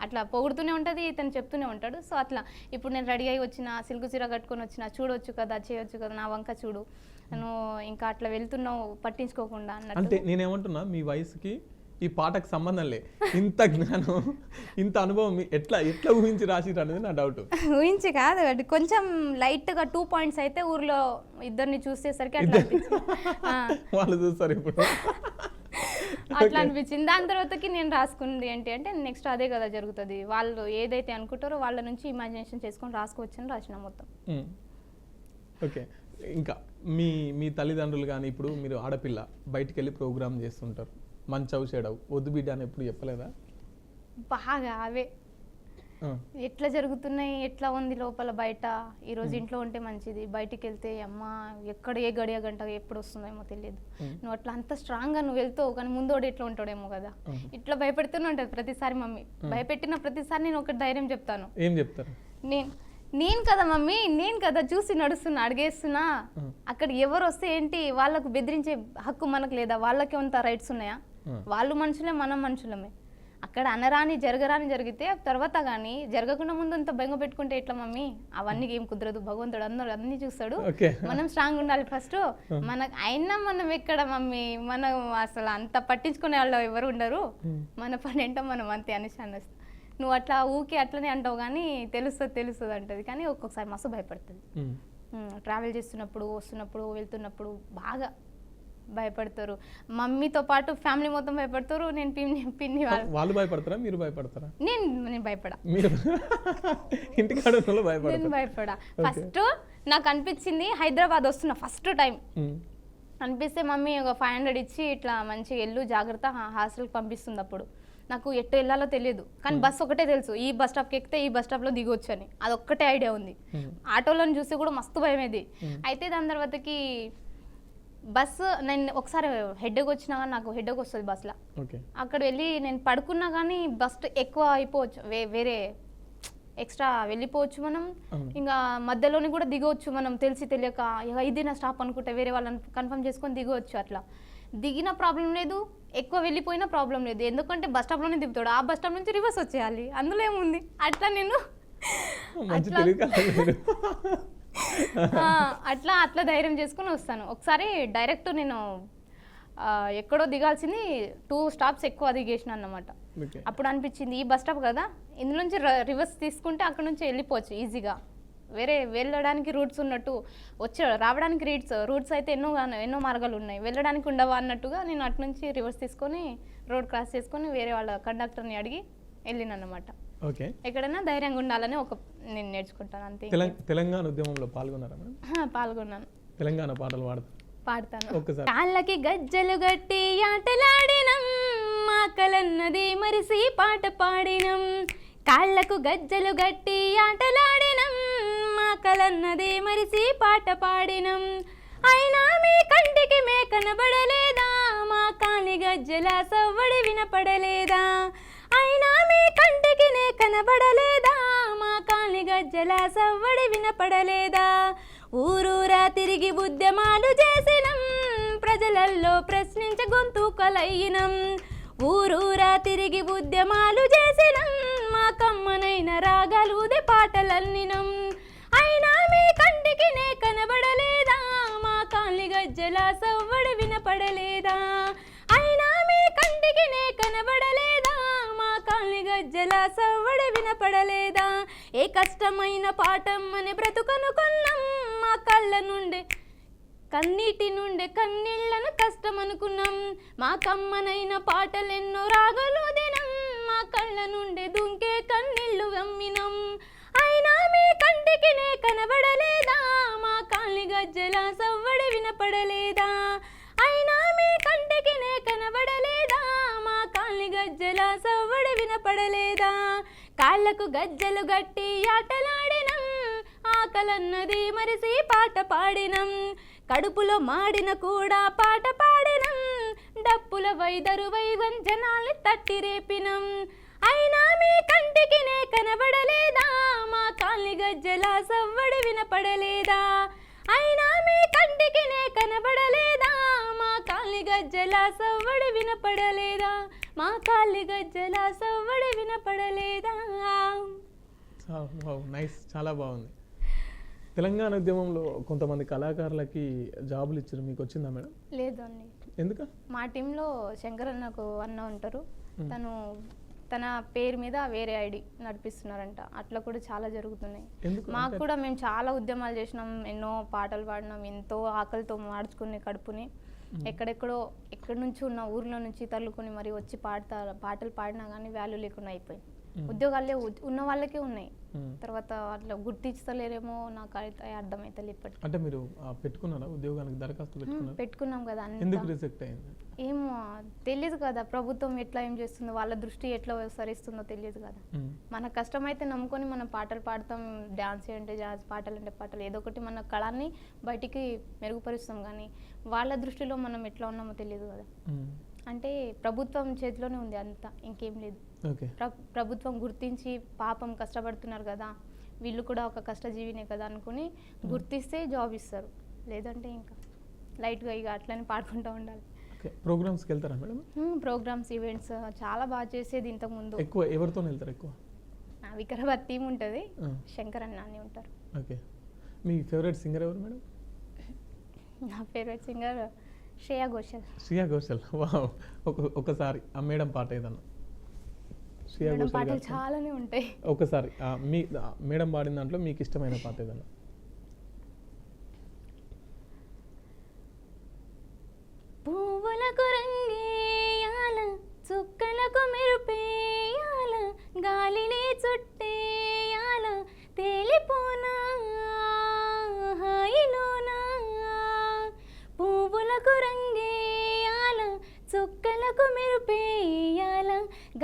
B: అట్లా పొగుడుతూనే ఉంటుంది, ఇతను చెప్తూనే ఉంటాడు. సో అట్లా ఇప్పుడు నేను రెడీ అయ్యి వచ్చిన, సిల్క్ చీర కట్టుకొని వచ్చిన, చూడొచ్చు కదా, చేయొచ్చు కదా, నా వంక చూడు, నువ్వు ఇంకా అట్లా వెళ్తున్నావు పట్టించుకోకుండా అన్నట్టు.
A: అంటే నేనేమంటున్నా, మీ వయసుకి ఈ పాటకు సంబంధం లే, ఇంత జ్ఞానం ఇంత అనుభవం ఎట్లా ఊహించి రాసిరు అనేది నా డౌట్.
B: ఊహించి కాదు, అది కొంచెం లైట్ గా 2 పాయింట్స్ అయితే ఊర్లో ఇద్దరిని చూసేసరికి అట్లా
A: వాళ్ళు చూస్తారు ఇప్పుడు
B: అట్లా అనిపించింది. దాని తర్వాతకి నేను రాసుకుంది ఏంటి అంటే నెక్స్ట్ అదే కదా జరుగుతుంది, వాళ్ళు ఏదైతే అనుకుంటారో వాళ్ళ నుంచి ఇమాజినేషన్ చేసుకొని రాసుకోవచ్చని రాసిన మొత్తం.
A: ఓకే. ఇంకా మీ తల్లిదండ్రులు కానీ, ఇప్పుడు మీరు ఆడపిల్ల బయటికి వెళ్ళి ప్రోగ్రామ్ చేస్తుంటారు, మంచవు చెడవు వద్దు బిడ్డ అని ఎప్పుడు చెప్పలేదా?
B: బాగా అవే ఎట్లా జరుగుతున్నాయి, ఎట్లా ఉంది లోపల బయట, ఈరోజు ఇంట్లో ఉంటే మంచిది, బయటికి వెళ్తే అమ్మ ఎక్కడ ఏ గడియ గంట ఎప్పుడు వస్తుందేమో తెలియదు, నువ్వు అట్లా అంత స్ట్రాంగ్గా నువ్వు వెళ్తావు కానీ ముందోడు ఎట్లా ఉంటాడేమో కదా, ఇట్లా భయపెడుతూనే ఉంటుంది ప్రతిసారి మమ్మీ. భయపెట్టిన ప్రతిసారి నేను ఒకటి ధైర్యం చెప్తాను.
A: ఏం చెప్తారు?
B: నేను కదా మమ్మీ, నేను కదా చూసి నడుస్తున్నా, అడిగేస్తున్నా, అక్కడ ఎవరు వస్తే ఏంటి, వాళ్ళకు బెదిరించే హక్కు మనకు లేదా? వాళ్ళకి అంత రైట్స్ ఉన్నాయా? వాళ్ళు మనుషులే, మనం మనుషులమే. అక్కడ అనరాని జరగరాని జరిగితే తర్వాత కానీ జరగకుండా ముందు అంత బెంగ పెట్టుకుంటే ఎట్లా మమ్మీ? అవన్నీ ఏం కుదరదు, భగవంతుడు అందరూ అన్ని చూస్తాడు, మనం స్ట్రాంగ్ ఉండాలి ఫస్ట్. మనకు అయినా మనం ఎక్కడ మమ్మీ, మనం అసలు అంత పట్టించుకునే వాళ్ళు ఎవరు ఉండరు, మన పని ఏంటో మనం అంతే అనేసి అనేస్తాం. నువ్వు అట్లా ఊకే అట్లనే అంటావు కానీ తెలుస్తుంది అంటది, కానీ ఒక్కొక్కసారి మస్తు భయపడుతుంది. ట్రావెల్ చేస్తున్నప్పుడు, వస్తున్నప్పుడు, వెళ్తున్నప్పుడు బాగా భయపడతారు. మమ్మీతో పాటు ఫ్యామిలీ మొత్తం భయపడతారు. నేను పిన్ని
A: వాళ్ళు భయపడతారా, మీరు భయపడతారా?
B: నేను భయపడా,
A: నేను
B: భయపడా. ఫస్ట్ నాకు అనిపించింది హైదరాబాద్ వస్తున్నా ఫస్ట్ టైం అనిపిస్తే మమ్మీ ఒక 500 ఇచ్చి ఇట్లా మంచిగా వెళ్ళు జాగ్రత్త హాస్టల్కి పంపిస్తుంది. అప్పుడు నాకు ఎట్టు వెళ్ళాలో తెలియదు, కానీ బస్ ఒకటే తెలుసు, ఈ బస్ స్టాప్కి ఎక్కితే ఈ బస్ స్టాప్లో దిగొచ్చు అని, అది ఒక్కటే ఐడియా ఉంది. ఆటోలను చూసి కూడా మస్తు భయమేది. అయితే దాని తర్వాతకి బస్సు నేను ఒకసారి హెడ్కి వచ్చినా కానీ నాకు హెడ్కి వస్తుంది బస్సులో, అక్కడ వెళ్ళి నేను పడుకున్నా కానీ బస్ ఎక్కువ అయిపోవచ్చు, వేరే ఎక్స్ట్రా వెళ్ళిపోవచ్చు మనం, ఇంకా మధ్యలోని కూడా దిగవచ్చు మనం తెలిసి తెలియక, ఇక ఇది నా స్టాప్ అనుకుంటే వేరే వాళ్ళని కన్ఫర్మ్ చేసుకొని దిగవచ్చు. అట్లా దిగిన ప్రాబ్లం లేదు, ఎక్కువ వెళ్ళిపోయినా ప్రాబ్లం లేదు, ఎందుకంటే బస్ స్టాప్లోనే దిగుతాడు, ఆ బస్ స్టాప్ నుంచి రివర్స్ వచ్చేయాలి, అందులో ఏముంది. అట్లా నేను అట్లా అట్లా ధైర్యం చేసుకుని వస్తాను. ఒకసారి డైరెక్ట్ నేను ఎక్కడో దిగాల్సింది 2 స్టాప్స్ ఎక్కువ దిగేసిన అన్నమాట. అప్పుడు అనిపించింది ఈ బస్ స్టాప్ కదా, ఇందులో నుంచి రివర్స్ తీసుకుంటే అక్కడ నుంచి వెళ్ళిపోవచ్చు ఈజీగా, వేరే వెళ్ళడానికి రూట్స్ ఉన్నట్టు రావడానికి రూట్స్ అయితే ఎన్నో మార్గాలు ఉన్నాయి, వెళ్ళడానికి ఉండవా అన్నట్టుగా నేను అటు నుంచి రివర్స్ తీసుకొని రోడ్ క్రాస్ చేసుకొని వేరే వాళ్ళ కండక్టర్ని అడిగి వెళ్ళిన అన్నమాట.
A: ఓకే, ఎక్కడైనా
B: ధైర్యంగా ఉండాలని నేను నేర్చుకుంటాను అంతే.
A: తెలంగాణ ఉద్యమంలో పాల్గొన్నారా?
B: పాల్గొన్నాను.
A: తెలంగాణ పాటలు పాడతాను.
B: కాళ్ళకి గజ్జలు గట్టి ఆటలాడినం, మా కలన్నది మరిసి పాట పాడినం. కాళ్ళకు గజ్జలు గట్టి ఆటలాడినం, మా కలన్నది మరిసి పాట పాడినం. అయినా మీ కంటికి మే కనబడలేదా, మా కాలి గజ్జల సవ్వడి వినపడలేదా. అయినా మీ కంటికి నే కనబడలేదా, మా కాలి గజ్జల సవ్వడి వినపడలేదా. ఊరూరా తిరిగి ఉద్యమాలు చేసినం, ప్రజలల్లో ప్రశ్నించ గొంతు కలయినం. ఊరూరా తిరిగి ఉద్యమాలు చేసినం, మా కమ్మనైన రాగాలుదే పాటలన్నినం. అయినా మీ కంటికి నే కనబడలేదా, మా కాలి గజ్జల సవ్వడి వినపడలేదా. అయినా మీ కంటికి నే కనబడలేదా, మా కాలి గజ్జల సవ్వడి వినపడలేదా. ఏ కష్టమైన పాఠం అని బ్రతుకనుకున్నాం, మా కళ్ళ నుండి కన్నీటి నుండి కన్నీళ్లను కష్టం అనుకున్నాం. మా కమ్మనైన పాటలెన్నో రాగలు దినం, మా కళ్ళ నుండి దుంకే కన్నీళ్లు గమ్మినం. అయినా మీ కంటికి నే కనబడలేదా, మా కాలి గజ్జల సవ్వడి వినపడలేదా. అయినా మీ కంటికి నే కనబడలేదా, మా కాలి గజ్జల సవ్వడి వినపడలేదా. కాళ్ళకు గజ్జలు గట్టి ఆటలాడినం, ఆకలన్నది మరిసి పాట పాడినం. కడుపులో మాడిన కూడా పాట పాడినం, డప్పుల వైదరు వైవంజనాలు తట్టి రేపినం. అయినా మీ కంటికి నే కనబడలేదా, మా కాలి గజ్జల సవ్వడి వినపడలేదా. అయినా మీ కంటికి నే కనబడలేదా, మా కాలి గజ్జల సవ్వడి వినపడలేదా. మా కాలి గజ్జల సవ్వడి వినపడలేదా.
A: నైస్, చాలా బాగుంది. తెలంగాణ ఉద్యమంలో కొంతమంది కళాకారులకి జాబులు ఇచ్చారు, మీకు వచ్చిందా మేడం?
B: లేదు అండి.
A: ఎందుకు?
B: మా టీంలో శంకర్ అన్నకు అన్న ఉంటారు, తను తన పేరు మీద వేరే ఐడి నడిపిస్తున్నారంట. అట్లా కూడా చాలా జరుగుతున్నాయి. మాకు కూడా మేము చాలా ఉద్యమాలు చేసినాం, ఎన్నో పాటలు పాడినాం, ఎంతో ఆకలితో మార్చుకుని కడుపుని ఎక్కడి నుంచి ఉన్న ఊర్లో నుంచి తల్లుకొని మరి వచ్చి పాటలు పాడినా కానీ వాల్యూ లేకుండా అయిపోయింది. ఉద్యోగాలే ఉన్న వాళ్ళకే ఉన్నాయి, తర్వాత అట్లా గుర్తించలేరేమో, నాకు అయితే అర్థమైతలేదు ఇప్పటికి.
A: అంటే మీరు పెట్టుకున్నారా ఉద్యోగానికి దరఖాస్తు?
B: పెట్టుకున్నాం కదా.
A: ఎందుకు రిజెక్ట్ అయింది?
B: ఏమో తెలియదు కదా, ప్రభుత్వం ఎట్లా ఏం చేస్తుందో, వాళ్ళ దృష్టి ఎట్లా సరిస్తుందో తెలియదు కదా. మన కష్టమైతే నమ్ముకొని మనం పాటలు పాడతాం, డాన్స్ అంటే డాన్స్, పాటలు అంటే పాటలు, ఏదో ఒకటి మన కళాన్ని బయటికి మెరుగుపరుస్తాం, కానీ వాళ్ళ దృష్టిలో మనం ఎట్లా ఉన్నామో తెలియదు కదా. అంటే ప్రభుత్వం చేతిలోనే ఉంది అంతా, ఇంకేం లేదు. ప్రభుత్వం గుర్తించి పాపం కష్టపడుతున్నారు కదా, వీళ్ళు కూడా ఒక కష్టజీవినే కదా అనుకుని గుర్తిస్తే జాబ్ ఇస్తారు, లేదంటే ఇంకా లైట్గా ఇక అట్లనే పాడుకుంటూ ఉండాలి.
A: ప్రోగ్రామ్స్కి వెళ్తారా మేడం?
B: ప్రోగ్రామ్స్, ఈవెంట్స్ చాలా బాగా చేసేది ఇంతకుముందు.
A: ఎక్కువ ఎవరితో వెళ్తారు? ఎక్కువ
B: వికారాబాద్ టీం ఉంటుంది, శంకర్ అన్న అని ఉంటారు.
A: ఓకే, మీ ఫేవరెట్ సింగర్ ఎవరు మేడం?
B: నా favourite singer Shreya Ghoshal.
A: Shreya Ghoshal, wow. ఒకసారి ఆ మేడం పాట ఏదన్నా? శ్రేయా ఘోషల్
B: పాటలు చాలానే ఉంటాయి.
A: ఒకసారి మీ మేడం పాడిన దాంట్లో మీకు ఇష్టమైన పాట ఏదన్నా?
B: పువ్వులకు రంగేయాల, చుక్కలకు మెరుపేయాల, గాలిని చుట్టేయాల, తేలిపోనా హాయిలోనా. పువ్వులకు రంగేయాల, చుక్కలకు మెరుపేయాల,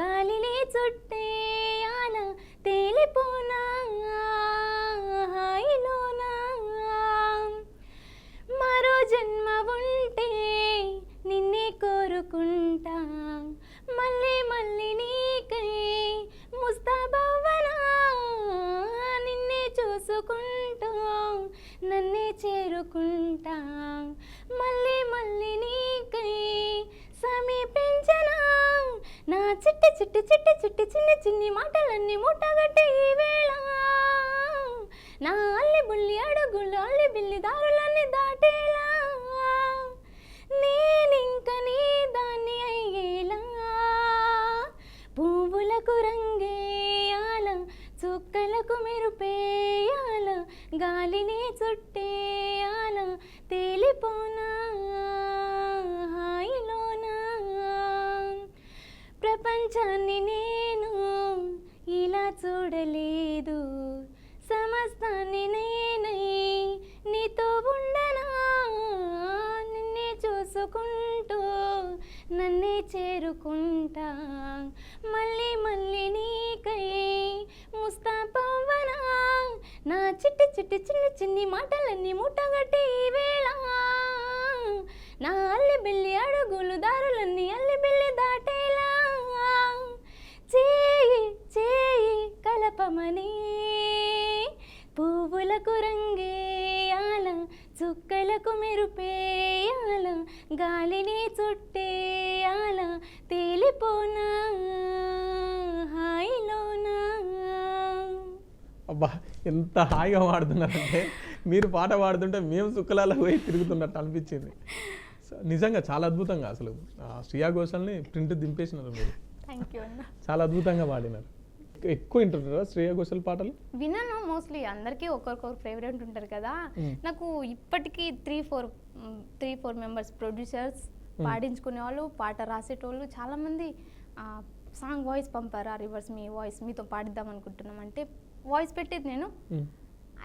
B: గాలిని చుట్టేయాల, తేలిపోనా హాయిలోనా. మరో జన్మ ఉంటే నిన్నే కోరుకుంటా, మళ్ళీ మళ్ళీ నీకై ముస్తాబవ్వనా చేరుకుంటా మళ్ళీ మళ్ళీ నీకై సమీపించనా నా చిట్టి చిట్టి చిట్టి చిట్టి చిన్ని చిన్ని మాటలన్నీ మూటగట్టి ఈ వేళ నా అల్లి బుల్లి అడుగులు అల్లి బిల్లి దారులన్నీ దాటేలా నేనింక నీ దాన్ని అయ్యేలా పువ్వులకు రంగేయాల చుక్కలకు మెరుపేయాల గాలిని చుట్టేయాల తేలిపోనా హాయిలోనా ప్రపంచాన్ని నేను ఇలా చూడలేదు సమస్తాన్ని నేనై నీతో ఉండనా నిన్నే చూసుకుంటూ నన్నే చేరుకుంటా మళ్ళీ మళ్ళీ నీకై ముస్తాపవ్వనా నా చిట్టి చిట్టి చిన్ని చిన్ని మాటలన్నీ మూటగట్టి ఈ వేళ నా అల్లి బిల్లి అడుగులు దారులన్నీ అల్లి బిల్లి దాటేలా చేయి చేయి కలపమని పువ్వులకు రంగేయాల చుక్కలకు మెరుపేయాల గాలిని చుట్టేయాల తేలిపోనా హాయిలోనా.
A: అబ్బా ఎంత హాయిగా పాడుతున్నారంటే మీరు పాట పాడుతుంటే మేము సుక్కలాల పోయి తిరుగుతున్నట్టు అనిపించింది. నిజంగా చాలా అద్భుతంగా అసలు శ్రేయా ఘోషాల్ని ప్రింట్ దింపేసినారు మీరు.
B: థ్యాంక్ యూ అన్న.
A: చాలా అద్భుతంగా పాడినారు. ఎక్కువ వింటుంటారా శ్రేయా ఘోషాల్ పాటలు?
B: విన్నాను, మోస్ట్లీ అందరికీ ఒకరికొకరు ఫేవరెట్ ఉంటారు కదా. నాకు ఇప్పటికీ 3-4 మెంబర్స్ ప్రొడ్యూసర్స్ పాడించుకునే వాళ్ళు, పాట రాసేటోళ్ళు చాలామంది సాంగ్ వాయిస్ పంపారు. ఆ రివర్స్ మీ వాయిస్ మీతో పాడిద్దాం అనుకుంటున్నాం అంటే వాయిస్ పెట్టేది నేను.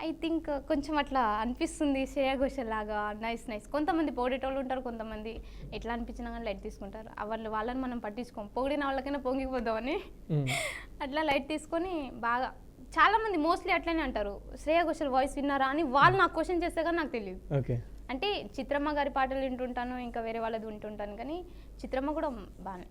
B: ఐ థింక్ కొంచెం అట్లా అనిపిస్తుంది శ్రేయా ఘోషాల్ లాగా. Nice nice. కొంతమంది పొగిడేటోళ్ళు ఉంటారు, కొంతమంది ఎట్లా అనిపించినా కానీ లైట్ తీసుకుంటారు. వాళ్ళని మనం పట్టించుకోం, పొగిడిన వాళ్ళకైనా పొంగిపోదామని అట్లా లైట్ తీసుకొని బాగా చాలామంది మోస్ట్లీ అట్లనే అంటారు శ్రేయా ఘోషాల్ వాయిస్ విన్నారా అని. వాళ్ళు నాకు క్వశ్చన్ చేస్తే కానీ నాకు తెలియదు. అంటే చిత్రమ్మ గారి పాటలు వింటుంటాను, ఇంకా వేరే వాళ్ళది వింటుంటాను, కానీ చిత్రమ్మ కూడా బాగానే,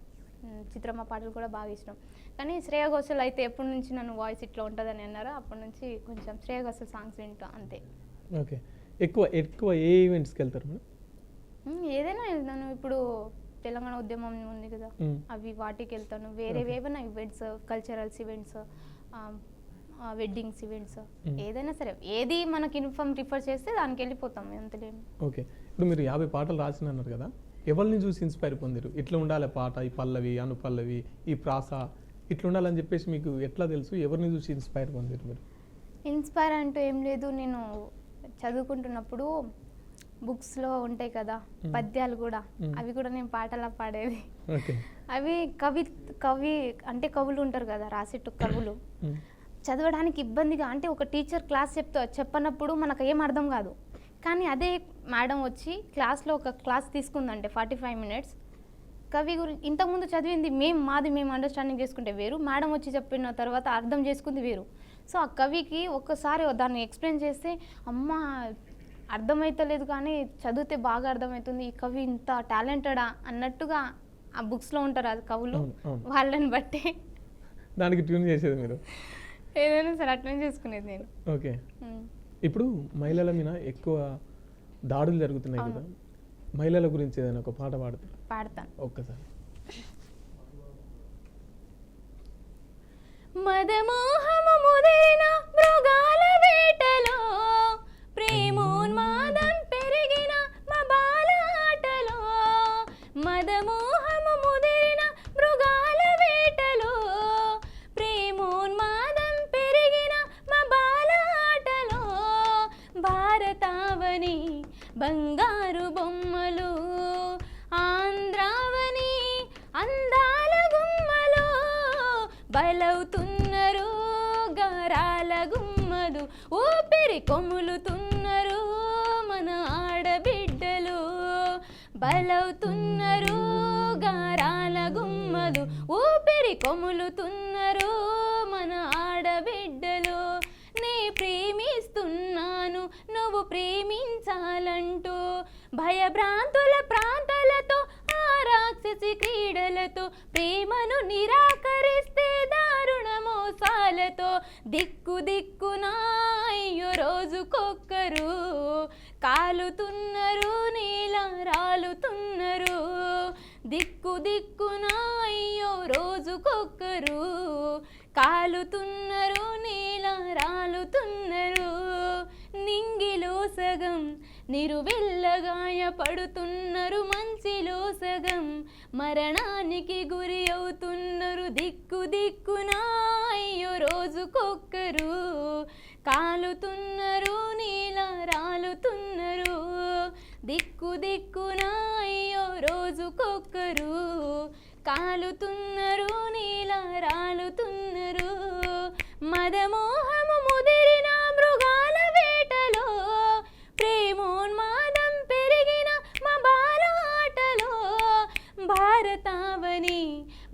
B: చిత్రమ్మ పాటలు కూడా బాగా ఇష్టం. కానీ శ్రేయా ఘోషాల్ అయితే ఎప్పటి నుంచి నన్ను వాయిస్ ఇట్లా ఉంటుందని అన్నారో అప్పటి నుంచి కొంచెం శ్రేయా ఘోషాల్ సాంగ్స్ వింటా అంతే.
A: ఓకే. ఎక్కువ ఏ ఈవెంట్స్కి వెళ్తారు?
B: ఏదైనా వెళ్తాను. ఇప్పుడు తెలంగాణ ఉద్యమం ఉంది కదా, అవి వాటికి వెళ్తాను. వేరే ఏమైనా events, culturals events, weddings events, ఏదైనా సరే ఏది మనకి ఇన్ఫార్మ్ రిఫర్ చేస్తే దానికి వెళ్ళిపోతాం అంతలేము.
A: ఓకే. ఇప్పుడు మీరు 50 పాటలు రాసినారు కదా, ఎవరిని చూసి ఇన్స్పైర్ పొందిరు? ఇట్లా ఉండాలి పాట, ఈ పల్లవి, అనుపల్లవి, ఈ ప్రాస ఇట్లా ఉండాలని చెప్పేసి మీకు ఎట్లా తెలుసు? ఎవరిని చూసి ఇన్స్పైర్ పొందిరు మీరు?
B: ఇన్స్పైర్ అంటూ ఏం లేదు. నేను చదువుకుంటున్నప్పుడు బుక్స్లో ఉంటాయి కదా పద్యాలు కూడా, అవి కూడా నేను పాటలా పాడేది. అవి కవి అంటే కవులు ఉంటారు కదా, రాసేట్టు కవులు, చదవడానికి ఇబ్బందిగా, అంటే ఒక టీచర్ క్లాస్ చెప్పనప్పుడు మనకు ఏం అర్థం కాదు. కానీ అదే మేడం వచ్చి క్లాస్లో ఒక క్లాస్ తీసుకుందంటే 45 minutes కవి గురించి ఇంతకుముందు చదివింది మేము అండర్స్టాండింగ్ చేసుకుంటే వేరు, మేడం వచ్చి చెప్పిన తర్వాత అర్థం చేసుకుంది వేరు. సో ఆ కవికి ఒక్కసారి దాన్ని ఎక్స్ప్లెయిన్ చేస్తే అమ్మ అర్థమవుతలేదు కానీ చదివితే బాగా అర్థమవుతుంది, ఈ కవి ఇంత టాలెంటెడా అన్నట్టుగా ఆ బుక్స్లో ఉంటారు అది కవులు, వాళ్ళని బట్టి
A: దానికి ట్యూన్ చేసేది మీరు?
B: ఏదైనా సరే అట్లనే చేసుకునేది నేను.
A: ఓకే. ఇప్పుడు మహిళల మీద ఎక్కువ దాడులు జరుగుతున్నాయి కదా, మహిళల గురించి ఏదైనా ఒక పాట
B: పాడతాను
A: ఒక్కసారి.
B: మదమోహము ముదిరిన మృగాల వేటలో, ప్రేమోన్మాదం పెరిగిన మా బాల ఆటలో, మదమోహము ముదిరిన మృగాల వేటలో, ప్రేమోన్మాదం పెరిగిన మా బాల ఆటలో, భారతావని బంగారు బొమ్మలు, ఆంధ్రావని అందాల గుమ్మలు, బలవుతున్నారు గారాల గుమ్మలు, ఊపిరి కొములుతున్నారు మన ఆడబిడ్డలు, బలవుతున్నారు గారాల గుమ్మలు, ఊపిరి కొములుతున్నారు మన ఆడబిడ్డలు. నే ప్రేమిస్తున్నాను నువ్వు ప్రేమించాలంటూ, భయభ్రాంతుల ప్రాంతాలతో ఆ రాక్షసి క్రీడలతో, ప్రేమను నిరాకరిస్తే దారుణ మోసాలతో, దిక్కు దిక్కున అయ్యో రోజుకొక్కరు కాలుతున్నారు నేల రాలుతున్నారు దిక్కు దిక్కున అయ్యో రోజుకొక్కరు కాలుతున్నారు నేల రాలుతున్నారు నింగిలో సగం నిరువెల్లగాయ పడుతున్నారు మంచిలో సగం మరణానికి గురి అవుతున్నారు దిక్కు దిక్కున అయ్యో రోజుకొక్కరు కాలుతున్నారు నేల రాలుతున్నారు దిక్కు దిక్కున అయ్యో రోజుకొక్కరు కాలుతున్నారు నేల రాలుతున్నారు మదమోహము ముదిరిన మృగాల వేటలో ప్రేమోన్మాదం పెరిగిన మా బాల ఆటలో భారతావని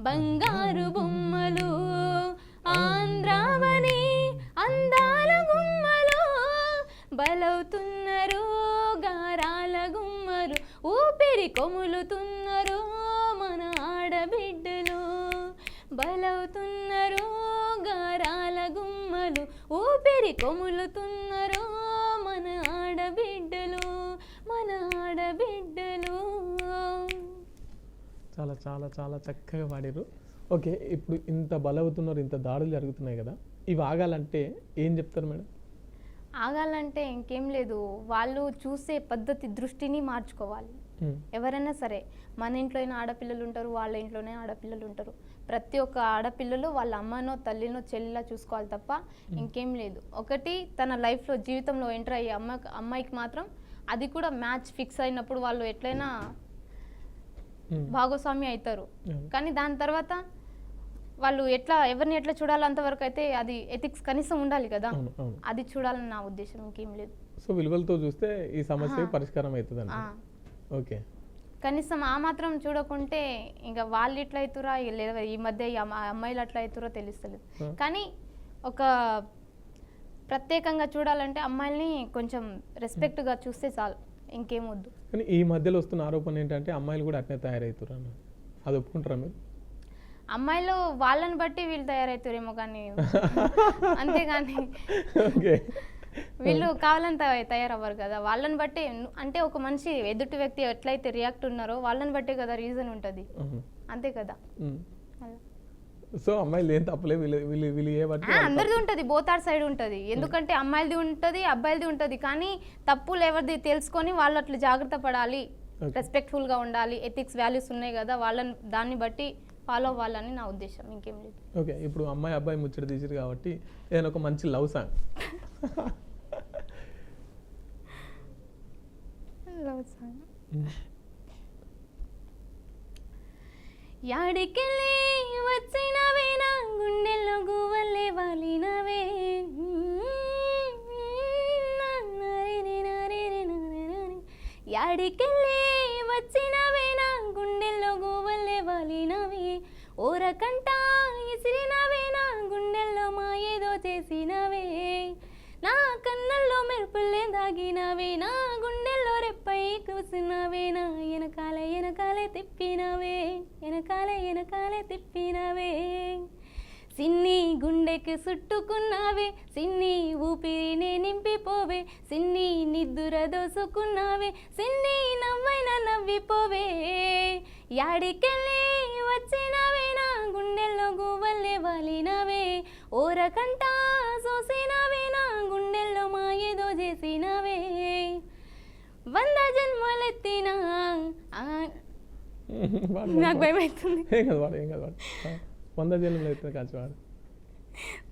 B: బంగారు బొమ్మలు ఆంధ్రావని అందాల గుమ్మలు బలవుతున్నారు గారాల గుమ్మరు ఊపిరి కొములుతున్నారు మన ఆడబిడ్డలు బలవుతున్నారు గారాల గుమ్మలు ఊపిరి కొములుతున్నారు మన ఆడబిడ్డలు మన ఆడబిడ్డలు.
A: చాలా చాలా చాలా చక్కగా పాడారు. ఓకే, ఇప్పుడు ఇంత బలవుతున్నారు, ఇంత దాడులు జరుగుతున్నాయి కదా, ఇవి ఆగాలంటే ఏం చెప్తారు మేడం?
B: ఆగాలంటే ఇంకేం లేదు, వాళ్ళు చూసే పద్ధతి దృష్టిని మార్చుకోవాలి. ఎవరైనా సరే, మన ఇంట్లో అయినా ఆడపిల్లలు ఉంటారు, వాళ్ళ ఇంట్లోనే ఆడపిల్లలు ఉంటారు. ప్రతి ఒక్క ఆడపిల్లలు వాళ్ళ అమ్మనో తల్లినో చెల్లిలా చూసుకోవాలి తప్ప ఇంకేం లేదు. ఒకటి తన లైఫ్లో జీవితంలో ఎంటర్ అయ్యే అమ్మాయికి మాత్రం అది కూడా మ్యాచ్ ఫిక్స్ అయినప్పుడు వాళ్ళు ఎట్లయినా భాగస్వామి అవుతారు. కానీ దాని తర్వాత వాళ్ళు ఎవరిని ఎట్లా చూడాలో అంతవరకు అయితే అది ఎథిక్స్ కనీసం ఉండాలి కదా, అది చూడాలని నా ఉద్దేశం, ఇంకేం లేదు.
A: సో విలువలతో చూస్తే ఈ సమస్య పరిష్కారం అవుతుంది. ఓకే,
B: కనీసం ఆ మాత్రం చూడకుంటే ఇంకా వాళ్ళు ఎట్లా అవుతురా లేదా ఈ మధ్య ఈ అమ్మాయిలు అట్లా అవుతురో తెలుస్తలేదు. కానీ ఒక ప్రత్యేకంగా చూడాలంటే అమ్మాయిల్ని కొంచెం రెస్పెక్ట్గా చూస్తే చాలు, ఇంకేం వద్దు.
A: కానీ ఈ మధ్యలో వస్తున్న ఆరోపణ ఏంటంటే అమ్మాయిలు కూడా అట్నే తయారవుతారు, అది ఒప్పుకుంటారా మీరు?
B: అమ్మాయిలు వాళ్ళని బట్టి వీళ్ళు తయారవుతారేమో కానీ అంతేగాని వీళ్ళు కావాలని తయారవ్వరు కదా. వాళ్ళని బట్టి, అంటే ఒక మనిషి ఎదుటి వ్యక్తి ఎట్లయితే రియాక్ట్ ఉన్నారో వాళ్ళని బట్టే కదా రీజన్ ఉంటుంది, అంతే కదా.
A: సో అమ్మాయిలు ఏం తప్పలే,
B: అందరిది ఉంటుంది, బోత్ ఆర్ సైడ్ ఉంటుంది. ఎందుకంటే అమ్మాయిలది ఉంటుంది, అబ్బాయిలది ఉంటుంది. కానీ తప్పులు ఎవరిది తెలుసుకొని వాళ్ళు అట్లా జాగ్రత్త పడాలి, రెస్పెక్ట్ఫుల్గా ఉండాలి, ఎథిక్స్ వాల్యూస్ ఉన్నాయి కదా, వాళ్ళని దాన్ని బట్టి ఫాలో అవ్వాలని నా ఉద్దేశం, ఇంకేం లేదు.
A: ఓకే, ఇప్పుడు అమ్మాయి అబ్బాయి ముచ్చట తీసారు కాబట్టి ఏదైనా ఒక మంచి లవ్ సాంగ్.
B: యాడికెళ్ళి వచ్చినవే నా గుండెల్లో గువ్వలే వాలినవే, యాడికెళ్ళి వచ్చినవే నా గుండెల్లో గువ్వలే వాలినవే, ఓరకంట ఇసిరినవే నా గుండెల్లో మా ఏదో చేసినవే, నా కన్నల్లో మెరుపుల్లే దాగినవే, నా గుండెల్లో రెప్పై కూసినవే, నా వెనకాల వెనకాలే తిప్పినవే, వెనకాల వెనకాలే తిప్పినవే, సిన్ని గుండెకి చుట్టుకున్నావే, సిన్ని ఊపిరినే నింపిపోవే, సిన్ని నిద్దుర దోసుకున్నావే, సిన్ని నవ్వైనా నవ్విపోవే, యాడికెళ్ళి వచ్చినవే నా గుండెల్లో గువ్వలే వాలినవే, ఓరకంట చూసినవే నా గుండెల్లో మా ఏదో చేసినవే, 100 జన్మలెత్తినా. నాకు భయం అవుతుంది.
A: 100 జన్మలు ఎత్తిన కాచి వాడు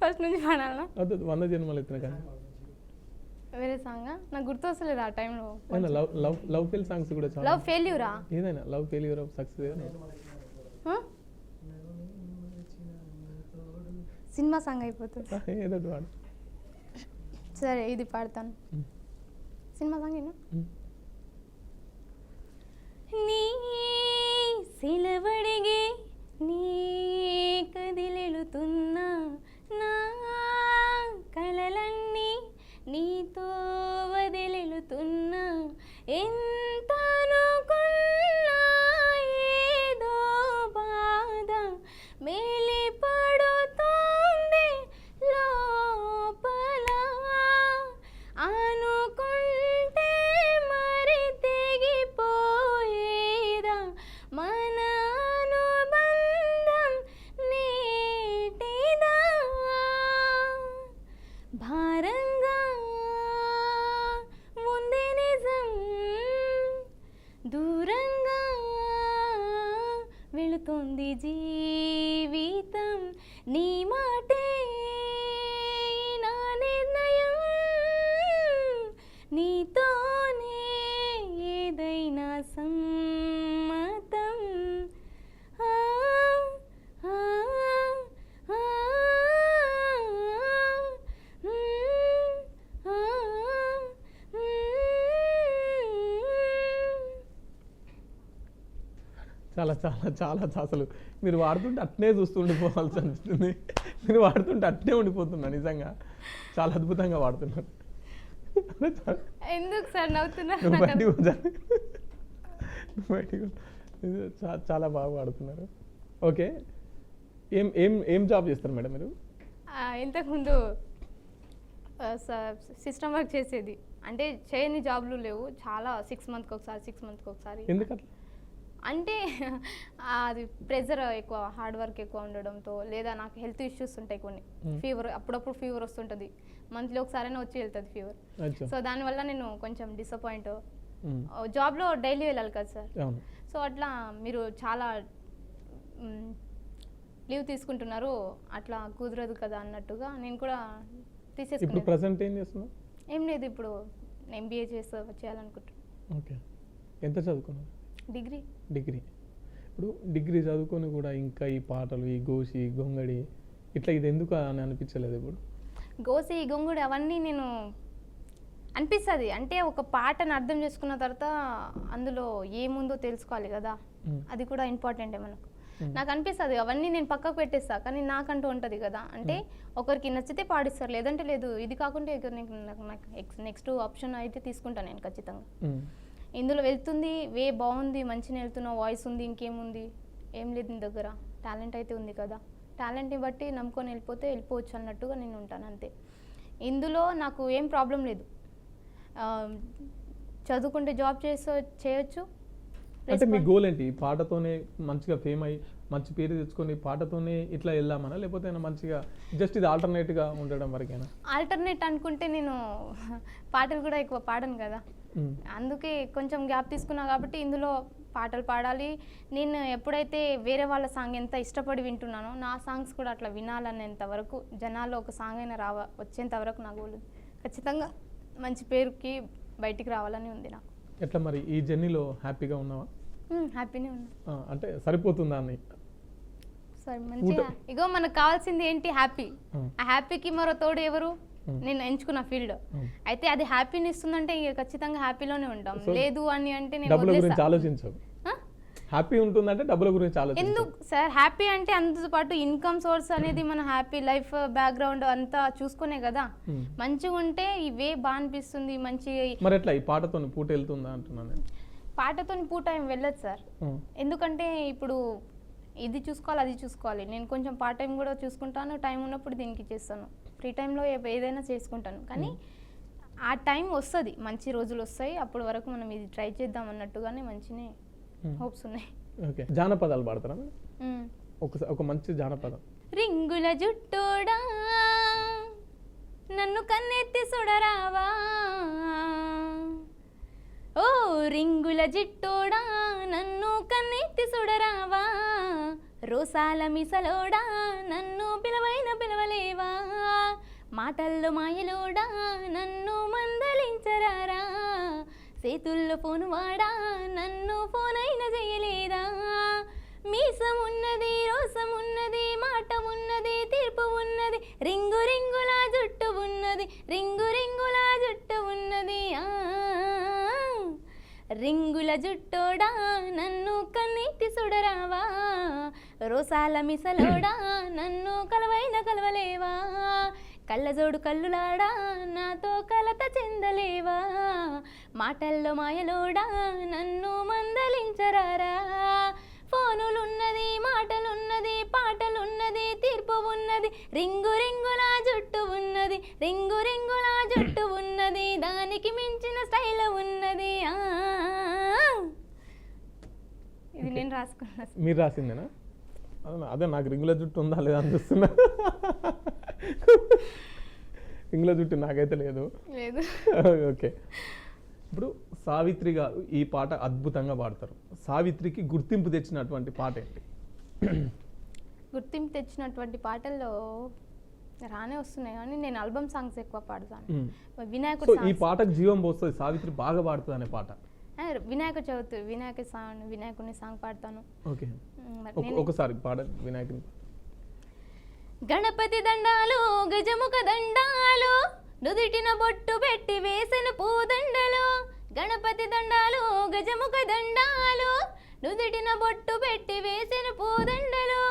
B: ఫస్ట్ నుంచి పాడాలా?
A: 100 జన్మలు ఎత్తిన కాచి
B: వేరే సాంగ్ నాకు గుర్తు వస్తలేదు ఆ టైంలో.
A: లవ్ ఫెయిల్ సాంగ్స్ కూడా చాలా.
B: లవ్ ఫెయిల్యూరా?
A: ఏదైనా love failure success
B: cinema song అయిపోతుంది.
A: ఏదో వాడు.
B: సరే ఇది పాడతాను, సినిమా సాంగ్ ఏనా? నీ సిలవడిగే నీ కదిలెలుతున్నా నా కలలన్నీ నీతో వదిలెలుతున్నా, ఎంత అనుకున్నా ఏదో బాధ మేలి పడుతుంది లోపల, అనుకుంటే వెళుతోంది జీవితం నీ మాటే నా నిర్ణయం నీతోనే ఏదైనా సమ్మతం ఆ, ఆ, ఆ, ఆ,
A: చాలా చాలా చాలా అసలు మీరు వాడుతుంటే అట్నే చూస్తూ ఉండిపోవాల్సి అనిపిస్తుంది. మీరు వాడుతుంటే అట్నే ఉండిపోతున్నా నిజంగా చాలా అద్భుతంగా వాడుతున్నారు.
B: ఎందుకు సార్ నవ్వుతున్నారు?
A: నువ్వు బయటికి వచ్చా. నువ్వు బయటికి రా. చాలా బాగా వాడుతున్నారు. ఓకే, ఏం ఏం ఏం జాబ్ చేస్తారు మేడం మీరు?
B: ఇంతకుముందు సిస్టమ్ వర్క్ చేసేది, అంటే చేయని జాబ్లు లేవు చాలా. 6 మంత్కి ఒకసారి.
A: ఎందుకు అట్లా?
B: అంటే అది ప్రెజర్ ఎక్కువ, హార్డ్ వర్క్ ఎక్కువ ఉండడంతో, లేదా నాకు హెల్త్ ఇష్యూస్ ఉంటాయి కొన్ని, ఫీవర్ అప్పుడప్పుడు ఫీవర్ వస్తుంటుంది, మంత్లీ ఒకసారైనా వచ్చి వెళ్తుంది ఫీవర్. సో దానివల్ల నేను కొంచెం డిసప్పాయింట్. జాబ్లో డైలీ వెళ్ళాలి కదా సార్. సో అట్లా మీరు చాలా లీవ్ తీసుకుంటున్నారు, అట్లా కుదరదు కదా అన్నట్టుగా నేను కూడా తీసేసుకున్నాను.
A: ప్రెజెంట్ ఏం చేస్తున్నావు?
B: ఏం లేదు, ఇప్పుడు MBA చేయాలనుకుంటున్నాను.
A: ఓకే, ఎంత చదువుకున్నారు?
B: డిగ్రీ.
A: ఇప్పుడు డిగ్రీ చదువుకొని కూడా ఇంకా ఈ పాటలు, ఈ గోసి గొంగడి ఇట్లా ఇది ఎందుకు అని అనిపించలేదు? ఇప్పుడు
B: గోసి గొంగుడు అవన్నీ నేను అనిపిస్తుంది, అంటే ఒక పాటను అర్థం చేసుకున్న తర్వాత అందులో ఏముందో తెలుసుకోవాలి కదా, అది కూడా ఇంపార్టెంటే మనకు. నాకు అనిపిస్తుంది అవన్నీ నేను పక్కకు పెట్టేస్తా, కానీ నాకంటూ ఉంటుంది కదా, అంటే ఒకరికి నచ్చితే పాడిస్తారు, లేదంటే లేదు. ఇది కాకుండా నెక్స్ట్ ఆప్షన్ అయితే తీసుకుంటాను నేను ఖచ్చితంగా. ఇందులో వెళ్తుంది, బాగుంది, మంచిగా వెళ్తున్నావు, వాయిస్ ఉంది, ఇంకేముంది, ఏం లేదు నీ దగ్గర, టాలెంట్ అయితే ఉంది కదా, టాలెంట్ని బట్టి నమ్ముకొని వెళ్ళిపోవచ్చు అన్నట్టుగా నేను ఉంటాను అంతే. ఇందులో నాకు ఏం ప్రాబ్లం లేదు, చదువుకుంటే జాబ్ చేయొచ్చు.
A: అంటే మీ గోల్ ఏంటి? పాటతోనే మంచిగా ఫేమ్ అయ్యి మంచి పేరు తెచ్చుకొని పాటతోనే ఇట్లా వెళ్దామనా, లేకపోతే మంచిగా జస్ట్ ఇది ఆల్టర్నేట్గా ఉండడం వరకేనా?
B: ఆల్టర్నేట్ అనుకుంటే నేను పాటలు కూడా ఎక్కువ పాడను కదా, అందుకే కొంచెం గ్యాప్ తీసుకున్నా కాబట్టి ఇందులో పాటలు పాడాలి. నేను ఎప్పుడైతే వేరే వాళ్ళ సాంగ్ ఎంత ఇష్టపడి వింటున్నానో, నా సాంగ్స్ కూడా అట్లా వినాలనేంత వరకు, జనాల్లో ఒక సాంగ్ అయినా వచ్చేంత వరకు నా గోల్ ఖచ్చితంగా మంచి పేరుకి బయటికి రావాలని ఉంది నాకు.
A: ఎట్లా మరి ఈ జర్నీలో హ్యాపీగా ఉన్నావా?
B: హ్యాపీనే ఉన్నా.
A: అంటే సరిపోతుందా అని?
B: సరే, మంచిగా. ఇగో మనకు కావాల్సింది ఏంటి? హ్యాపీ. ఆ హ్యాపీకి మరో తోడు ఎవరు? నేను ఎంచుకున్న ఫీల్డ్. అయితే అది హ్యాపీని ఇస్తుందంటే ఇక ఖచ్చితంగా హ్యాపీలోనే ఉంటాం. లేదు అని అంటే నేను
A: డబ్బుల గురించి ఆలోచించవు. హ్యాపీ ఉంటుందంటే డబ్బుల గురించి ఆలోచించు.
B: ఎందుకు సార్? హ్యాపీ అంటే అందుతో పాటు ఇన్కమ్ సోర్స్ అనేది మన హ్యాపీ లైఫ్ బ్యాక్గ్రౌండ్ అంతా చూసుకునే కదా. మంచిగా ఉంటే ఇవే బాగా అనిపిస్తుంది. మంచి
A: మరి ఎట్లా ఈ పాటతో పూట వెళ్తుందా అంటున్నాను.
B: పాటతో పూట ఏం వెళ్ళదు సార్, ఎందుకంటే ఇప్పుడు ఇది చూసుకోవాలి, అది చూసుకోవాలి. నేను కొంచెం పార్ట్ టైం కూడా చూసుకుంటాను, టైం ఉన్నప్పుడు దీనికి చేస్తాను, ఫ్రీ టైంలో ఏదైనా చేసుకుంటాను. కానీ ఆ టైం వస్తుంది, మంచి రోజులు వస్తాయి, అప్పటి వరకు మనం ఇది ట్రై చేద్దాం అన్నట్టుగానే మంచినే హోప్స్ ఉన్నాయి.
A: ఓకే, జానపదాలు పాడతారా? ఒక మంచి జానపదం.
B: రింగుల జుట్టోడా నన్ను కన్నెత్తి సుడరావా, ఓ రింగుల జిట్టోడా నన్ను కన్నెత్తి సుడరావా, రోసాల మిసలోడా నన్ను పిలవలేవా, మాటల్లో మాయలోడా నన్ను మందలించరారా, చేతుల్లో ఫోను వాడా నన్ను ఫోనైనా చేయలేదా, మీసం ఉన్నది, రోసం ఉన్నది, మాట ఉన్నది, తీర్పు ఉన్నది, రింగు రింగుల జుట్టు ఉన్నది, రింగు రింగుల జుట్టు ఉన్నది, రింగుల జుట్టోడా నన్ను కన్నెత్తి సుడరావా, రోసాల మిసలోడా నన్ను కలవలేవా, కళ్ళజోడు కళ్ళులాడా నాతో కలత చెందలేవా, మాటల్లో మాయలోడా నన్ను మందలించరారా, ఫోనులున్నది, మాటలున్నది, పాటలున్నది, తీర్పు ఉన్నది, రింగు రింగుల జుట్టు ఉన్నది, రింగు రింగుల జుట్టు ఉన్నది, దానికి మించిన స్టైల్ ఉన్నది. ఇది నేను రాసుకున్నా.
A: మీరు రాసిందేనా? అదే నాకు రింగుల జుట్టు ఉందా లేదా అనిపిస్తున్నా. రింగుల జుట్టు నాకైతే లేదు. ఓకే, ఇప్పుడు సావిత్రి గారు ఈ పాట అద్భుతంగా పాడతారు. సావిత్రికి గుర్తింపు తెచ్చినటువంటి పాట ఏంటి?
B: గుర్తింపు తెచ్చినటువంటి పాటల్లో రానే వస్తున్నాయి కానీ నేను ఆల్బమ్ సాంగ్స్ ఎక్కువ పాడతాను.
A: సో
B: వినాయకుడు
A: ఈ పాటకు జీవం పోస్తుంది సావిత్రి బాగా పాడుతుంది అనే పాట.
B: వినాయక చవితి వినాయకుని సాంగ్ పాడతాను.
A: ఓకే,
B: మరి నేను
A: ఒకసారి పాడ వినాయకుని.
B: గణపతి దండాలు గజముఖ దండాలు నుదిటిన బొట్టు పెట్టి వేసిన పూదండలు. గణపతి దండాలు గజముఖ దండాలు నుదిటిన బొట్టు పెట్టి వేసిన పూదండలు.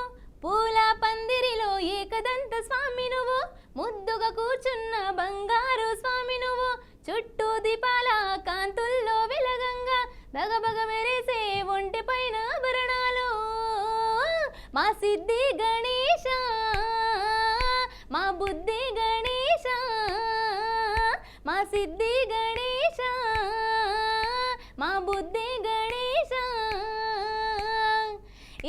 B: పూల పందిరిలో ఏకదంత స్వామి నువ్వు, ముద్దుగా కూర్చున్న బంగారు స్వామి నువ్వు. చుట్టూ దీపాల కాంతుల్లో వెలగంగా బగబగ మెరిసే ఒంటి పైన ఆభరణాలు. మా సిద్ధి గణేశ మా బుద్ధి గణేశ మా సిద్ధి గణేశ మా బుద్ధి గణేశ.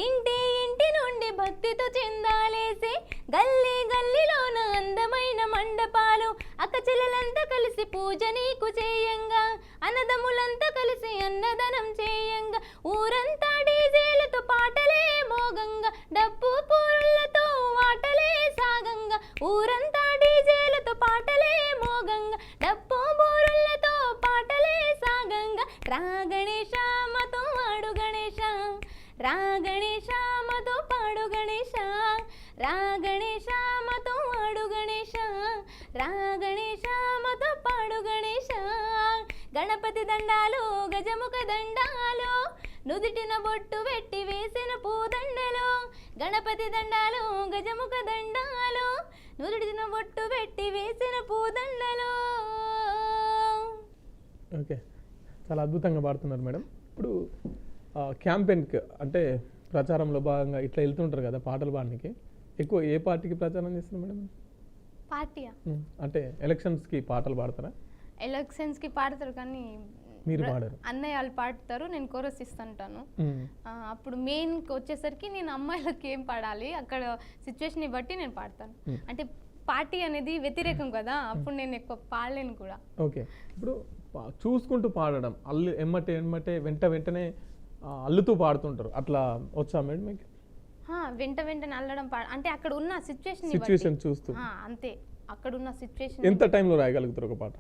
B: ఇంటి ఇంటి నుండి భక్తితో చెందాలేసి గల్లీ గల్లీలోన అందమైన మండపాలు. అక్కచెల్లెలంతా కలిసి పూజ నీకు చేయంగా, అన్నదమ్ములంతా కలిసి అన్నదానం చేయంగా. ఊరంతా డీజేలతో పాటలే మోగంగా, డప్పు పూరులతో ఆటలే సాగంగా. ఊరంతా డీజేలతో పాటలే మోగంగా, డప్పు బూరులతో పాటలే సాగంగా. రా గణేశ మతో ఆడు గణేశ, రా గణేశ మతో పాడు గణేశ, రా గణేశ మతో ఆడు గణేశ, రా గణేశ మతో పాడు గణేశ. గణపతి దండాలు గజముఖ దండాలు నుదిటిన బొట్టు పెట్టి వేసిన పూదండలు. గణపతి దండాలు గజముఖ దండాలు నుదిటిన బొట్టు పెట్టి వేసిన పూదండలు.
A: ఓకే, చాలా అద్భుతంగా పాడుతున్నారు మేడం. ఇప్పుడు క్యాంపెయిన్కి అంటే ప్రచారంలో భాగంగా ఇట్లా వెళ్తుంటారు కదా పాటలు పాడడానికి, ఎక్కువ ఏ పార్టీకి ప్రచారం చేస్తారు మేడం?
B: పార్టీయా?
A: అంటే ఎలక్షన్స్కి పాటలు పాడతారా?
B: ఎలక్షన్స్కి పాడతారు కానీ
A: మీరు పాడరు?
B: అన్నయ్య వాళ్ళు పాడతారు, నేను కోరస్ ఇస్తుంటాను. అప్పుడు మెయిన్కి వచ్చేసరికి నేను అమ్మాయిలకి ఏం పాడాలి అక్కడ సిచ్యువేషన్ బట్టి నేను పాడతాను. అంటే పార్టీ అనేది వ్యతిరేకం కదా, అప్పుడు నేను ఎక్కువ పాడలేను కూడా.
A: ఓకే, ఇప్పుడు చూసుకుంటూ పాడడం ఎమ్మటే వెంటనే అల్లుతూ పాడుతుంటారు, అట్లా వచ్చా మేడం మీకు?
B: వెంటనే అల్లడం అంటే అక్కడ ఉన్న
A: సిచ్యువేషన్ చూస్తూ
B: అంతే. అక్కడ ఉన్న సిచ్యువేషన్.
A: ఎంత టైంలో రాయగలుగుతారు ఒక పాట?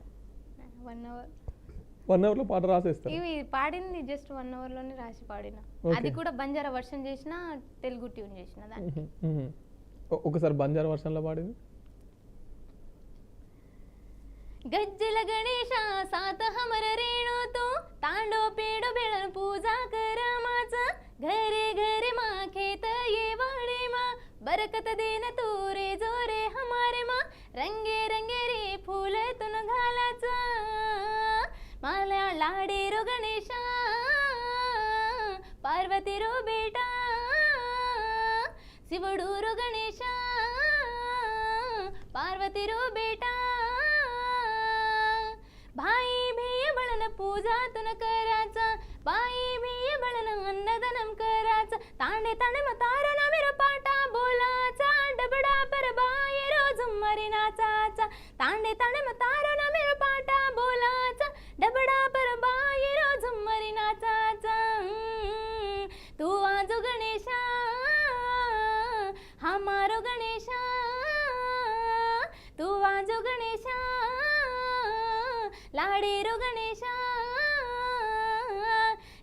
B: 1 hour.
A: 1 hour లో పాట రాసేస్తారు?
B: ఇవి పాడింది జస్ట్ 1 hour లోనే రాసి పాడిన. అది కూడా బంజారా వర్షన్ చేసిన, తెలుగు ట్యూన్ చేసిన దానికి.
A: ఒకసారి బంజారా వర్షన్లో పాడింది.
B: गज्जल गणेशा सात हमर रेणू तू तांडो पेडो बेळन पूजा करा माचा घरे घरे मा खेत ये वाडे मा बरकत देन तू रे जोरे हमारे मा रंगे रंगे रे फूल तुन घालाचा माला लाडे रो गणेशा पार्वती रो बेटा शिवडू रो गणेशा पार्वती रो बेटा भाई भेय बळन पूजा तुन कराचा बाई भेय बळन अन्नदानम कराचा तांडे तांडे मतारो ना मेरो पाटा बोलाचा डबडा पर बाय रोज मरी नाचाचा तांडे तांडे मतारो ना मेरो पाटा बोलाचा डबडा पर बाय रोज मरी नाचाचा तू आजो गणेशा हमारो गणेशा तू आजो गणेशा लाडेरो गणेशा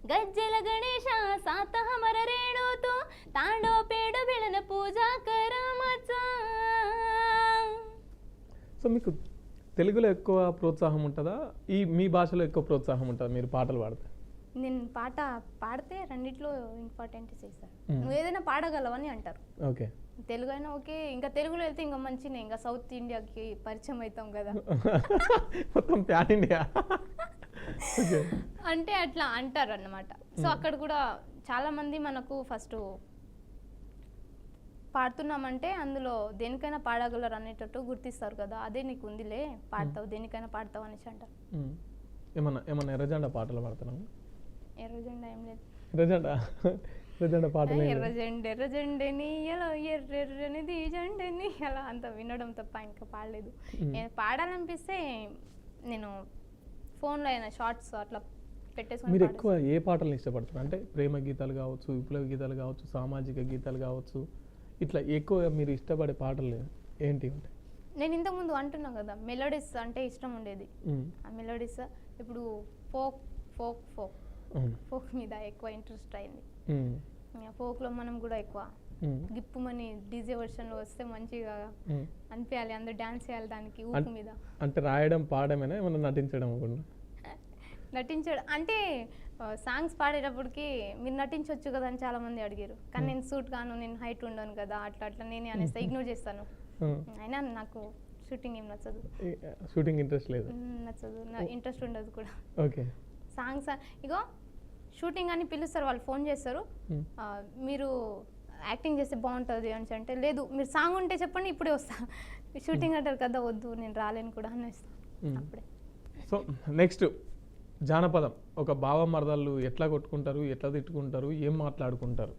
B: गज्जल गणेशा सात हमर रेणू तू तांडो पेडो बेळन पूजा करमाचा.
A: సో మీకు తెలుగులో ఎక్కువ ప్రోత్సాహం ఉంటుందా, ఈ మీ భాషలో ఎక్కువ ప్రోత్సాహం ఉంటుందా మీరు పాటలు పాడితే?
B: నేను పాట పాడితే రెండిట్లో ఇంపార్టెంట్ చేస్తారు. నువ్వు ఏదైనా పాడగలవని అంటారు.
A: ఓకే,
B: తెలుగు అయినా ఓకే, ఇంకా తెలుగులో వెళ్తే ఇంకా మంచిగా ఇంకా సౌత్ ఇండియాకి పరిచయం అవుతాం కదా.
A: మొత్తం ప్యాన్ ఇండియా
B: అంటే అట్లా అంటారు అన్నమాట. సో అక్కడ కూడా చాలా మంది మనకు ఫస్ట్ పాడుతున్నామంటే అందులో దేనికైనా పాడగలరు అనేటట్టు గుర్తిస్తారు కదా. అదే నీకు ఉందిలే, పాడతావు, దేనికైనా పాడతావు అనేసి అంటారు.
A: ఏమన్నా ఎర్రజెండా పాటలు పాడుతున్నాము?
B: ఎర్రజెండా ఏం లేదు.
A: ఎర్రజెండా పాటలు
B: ఎర్రజెండని ఎలా ఎర్రెర్రనిది జెండని అలా అంత వినడం తప్ప ఇంకా పాడలేదు. పాడాలనిపిస్తే నేను ఫోన్లో అయినా షార్ట్స్ అట్లా పెట్టేసుకొని
A: మీరు ఎక్కువ ఏ పాటలను ఇష్టపడతారు? అంటే ప్రేమ గీతాలు కావచ్చు, విప్లవ గీతాలు కావచ్చు, సామాజిక గీతాలు కావచ్చు, ఇట్లా ఎక్కువ మీరు ఇష్టపడే పాటలు ఏంటి ఉంటాయి?
B: నేను ఇంతకుముందు అంటున్నా కదా మెలోడీస్ అంటే ఇష్టం ఉండేది. ఆ మెలోడీస్ ఇప్పుడు ఫోక్ ఫోక్ ఫోక్ ఫోక్ మీద ఎక్కువ ఇంట్రెస్ట్ అయింది. ఫోక్లో మనం కూడా ఎక్కువ గిప్పుమని డీజే వర్షన్లో వస్తే మంచిగా అనిపించాలి, అందరూ డాన్స్ చేయాలి దానికి ఊపు మీద.
A: అంటే రాయడం పాడమేనా ఏమన్నా నటించడం కూడా?
B: నటించడం అంటే సాంగ్స్ పాడేటప్పటికి మీరు నటించవచ్చు కదా అని చాలా మంది అడిగారు, కానీ నేను సూట్ గాను, నేను హైట్ ఉండను కదా, అట్లా అట్లా నేనే అనేసి ఇగ్నోర్ చేస్తాను. అయినా నాకు షూటింగ్ ఏం నచ్చదు.
A: షూటింగ్ ఇంట్రెస్ట్ లేదు?
B: నచ్చదు, ఇంట్రెస్ట్ ఉండదు కూడా.
A: ఓకే.
B: సాంగ్స్ ఇగో షూటింగ్ అని పిలుస్తారు, వాళ్ళు ఫోన్ చేస్తారు, మీరు యాక్టింగ్ చేస్తే బాగుంటుంది అని అంటే, లేదు మీరు సాంగ్ ఉంటే చెప్పండి ఇప్పుడే వస్తా, షూటింగ్ అంటారు కదా వద్దు నేను రాలేను కూడా అనేస్తాను అప్పుడే.
A: సో నెక్స్ట్ జానపదం. ఒక బావమరదళ్ళు ఎట్లా కొట్టుకుంటారు, ఎట్లా తిట్టుకుంటారు, ఏం మాట్లాడుకుంటారు?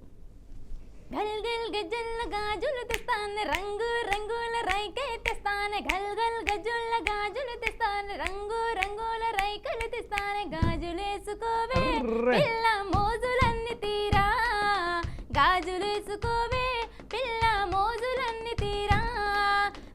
B: గల్ గల్ గజ్జల్ల గాజులు తెస్తానే, రంగు రంగుల రైకే తెస్తానే, గల్ గల్ గజ్జల్ల గాజులు తెస్తానే, రంగు రంగుల రైకలు తెస్తానే, గాజులేసుకోవే పిల్ల మోజులన్నీ తీరా, గాజులేసుకోవే పిల్ల మోజులన్నీ తీరా,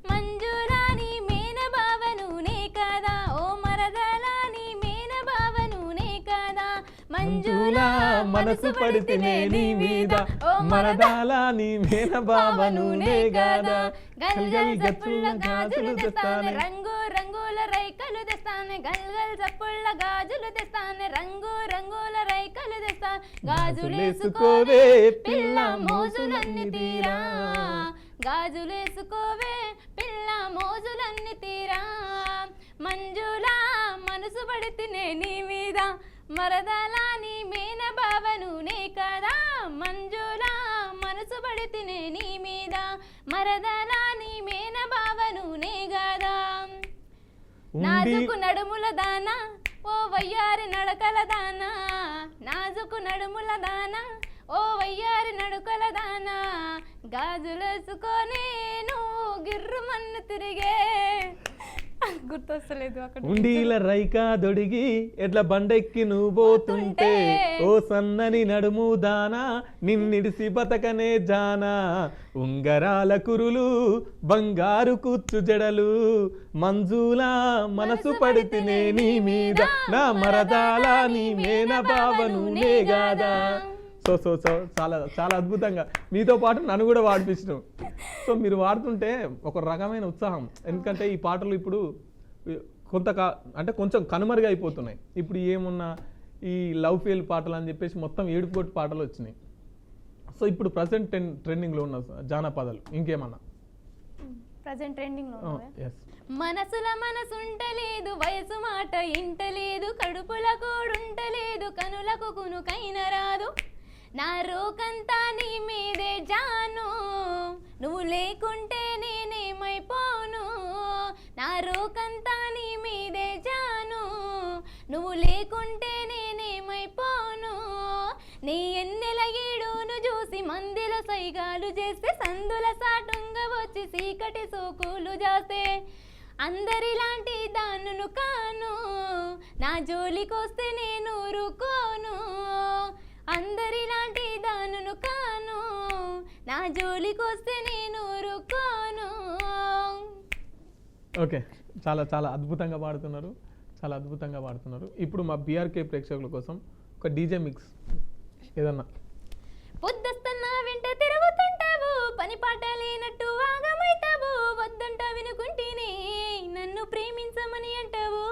B: మంజురాని మేన బావను నే కదా, ఓ మరదలాని మేన బావను నే కదా, మంజులా మనసు పడితేనే నీ మీద, ఓ మరదలా నీ మేన బావను నే కదా, గల్ గల్ జప్పుళ్ళ గాజులు తెస్తానే, రంగు రంగుల రైకలు తెస్తానే, గల్ గల్ జప్పుళ్ళ గాజులు తెస్తానే, రంగు రంగుల రైకలు తెస్తానే, గాజులేసుకోవే పిల్ల మోజులన్నీ తీరా, గాజులేసుకోవే పిల్ల మోజులన్నీ తీరా, మంజులా మనసు పడితేనే నీ మీద, మరదలా నీ మేన బావను నే కదా, మంజులా మనసు పడితేనే నీ మీద, మరదలా నీ మేన బావను నే కదా, నాజుకు నడుముల దానా ఓ వయ్యారి నడకల దానా, నాజుకు నడుముల దానా ఓ వయ్యారి నడుకల దానా, గాజులేసుకొని నువ్వు గిర్రుమన్ను తిరిగే, గుర్తొస్తలేదు అక్కడ.
A: ఉండీల రైకా దొడిగి ఎట్లా బండెక్కి నువ్వు పోతుంటే, ఓ సన్నని నడుము దానా నిన్నిడిసి బతకనే జానా, ఉంగరాల కురులు బంగారు కూర్చు జడలు, మంజులా మనసు పడితేనే నీ మీద, నా మరదాలా నీ మేన బావను నే గాదా. సో సో సో చాలా చాలా అద్భుతంగా మీతో పాటు నన్ను కూడా పాడిపించడం. సో మీరు వాడుతుంటే ఒక రకమైన ఉత్సాహం, ఎందుకంటే ఈ పాటలు ఇప్పుడు అంటే కొంచెం కనుమరుగా అయిపోతున్నాయి. ఇప్పుడు ఏమున్నా ఈ లవ్ ఫెయిల్ పాటలు అని చెప్పేసి మొత్తం ఏడుపుగొట్టు పాటలు వచ్చినాయి. సో ఇప్పుడు ప్రజెంట్ ట్రెండింగ్లో ఉన్న జానపదాలు ఇంకేమన్నా?
B: ప్రజెంట్ ట్రెండింగ్లో మనసుల మనసుంటలేదు, వయసు మాట ఇంటలేదు, కడుపుల కూడుంటలేదు, కనులకు కునుకైన రాదు, నా రోకంతా నీ మీదే జాను, నువ్వు లేకుంటే నేనేమైపోను, నా రోకంతా నీ మీదే జాను, నువ్వు లేకుంటే నేనేమైపోను, నీ ఎన్నెల ఈడును చూసి మందిలో సైగాలు చేస్తే, సందుల సాటుంగా వచ్చి చీకటి సోకులు చేస్తే, అందరిలాంటి దాన్నును కాను, నా జోలికొస్తే నేను ఊరుకోను, అందరిలాంటి దానును కాను, నా జోలికొస్తే నేను ఊరుకోను.
A: ఓకే, చాలా చాలా అద్భుతంగా పాడుతున్నారు, చాలా అద్భుతంగా పాడుతున్నారు. ఇప్పుడు మా బీఆర్కే ప్రేక్షకుల కోసం ఒక డీజే మిక్స్ ఏదన్నా.
B: పొద్దస్తన్నా వెంట తిరుగుతుంటావు, పని పాట లేనట్టు వాగమైతావు, వద్దంట వినుకుంటేనే నన్ను ప్రేమించమని అంటావు,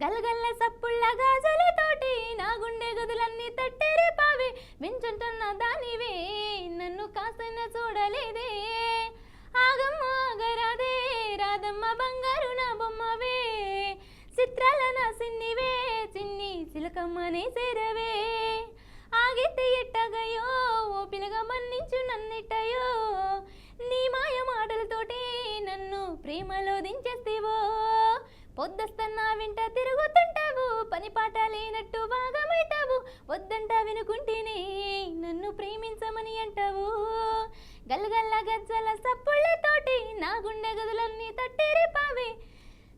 B: గలగల్ల సప్పుళ్ళ గాజులతోటి నా గుండె గదులన్నీ తట్టేరే పావే, వించుంటున్న దానివే నన్ను కాస్తైనా చూడలేదే, ఆగమ్మ ఆగరాదే రాధమ్మ బంగారు నా బొమ్మవే, చిత్రాల నా సిన్నివే చిన్ని చిలకమ్మనే చేరవే, ఆగితే ఎట్టగయో ఓ పిలగా మన్నించు నన్నిట్టయో, నీ మాయ మాటలతోటి నన్ను ప్రేమలో దించేస్తేవో, పొద్దస్తన్నా వెంట తిరుగుతుంటావు, పని పాట లేనట్టు భాగమైతావు, వద్దంట వినుకుంటేనే నన్ను ప్రేమించమని అంటావు, గల్గల్ల గజ్జల సప్పుళ్ళతోటి నా గుండె గదులన్నీ తట్టేరే పావే,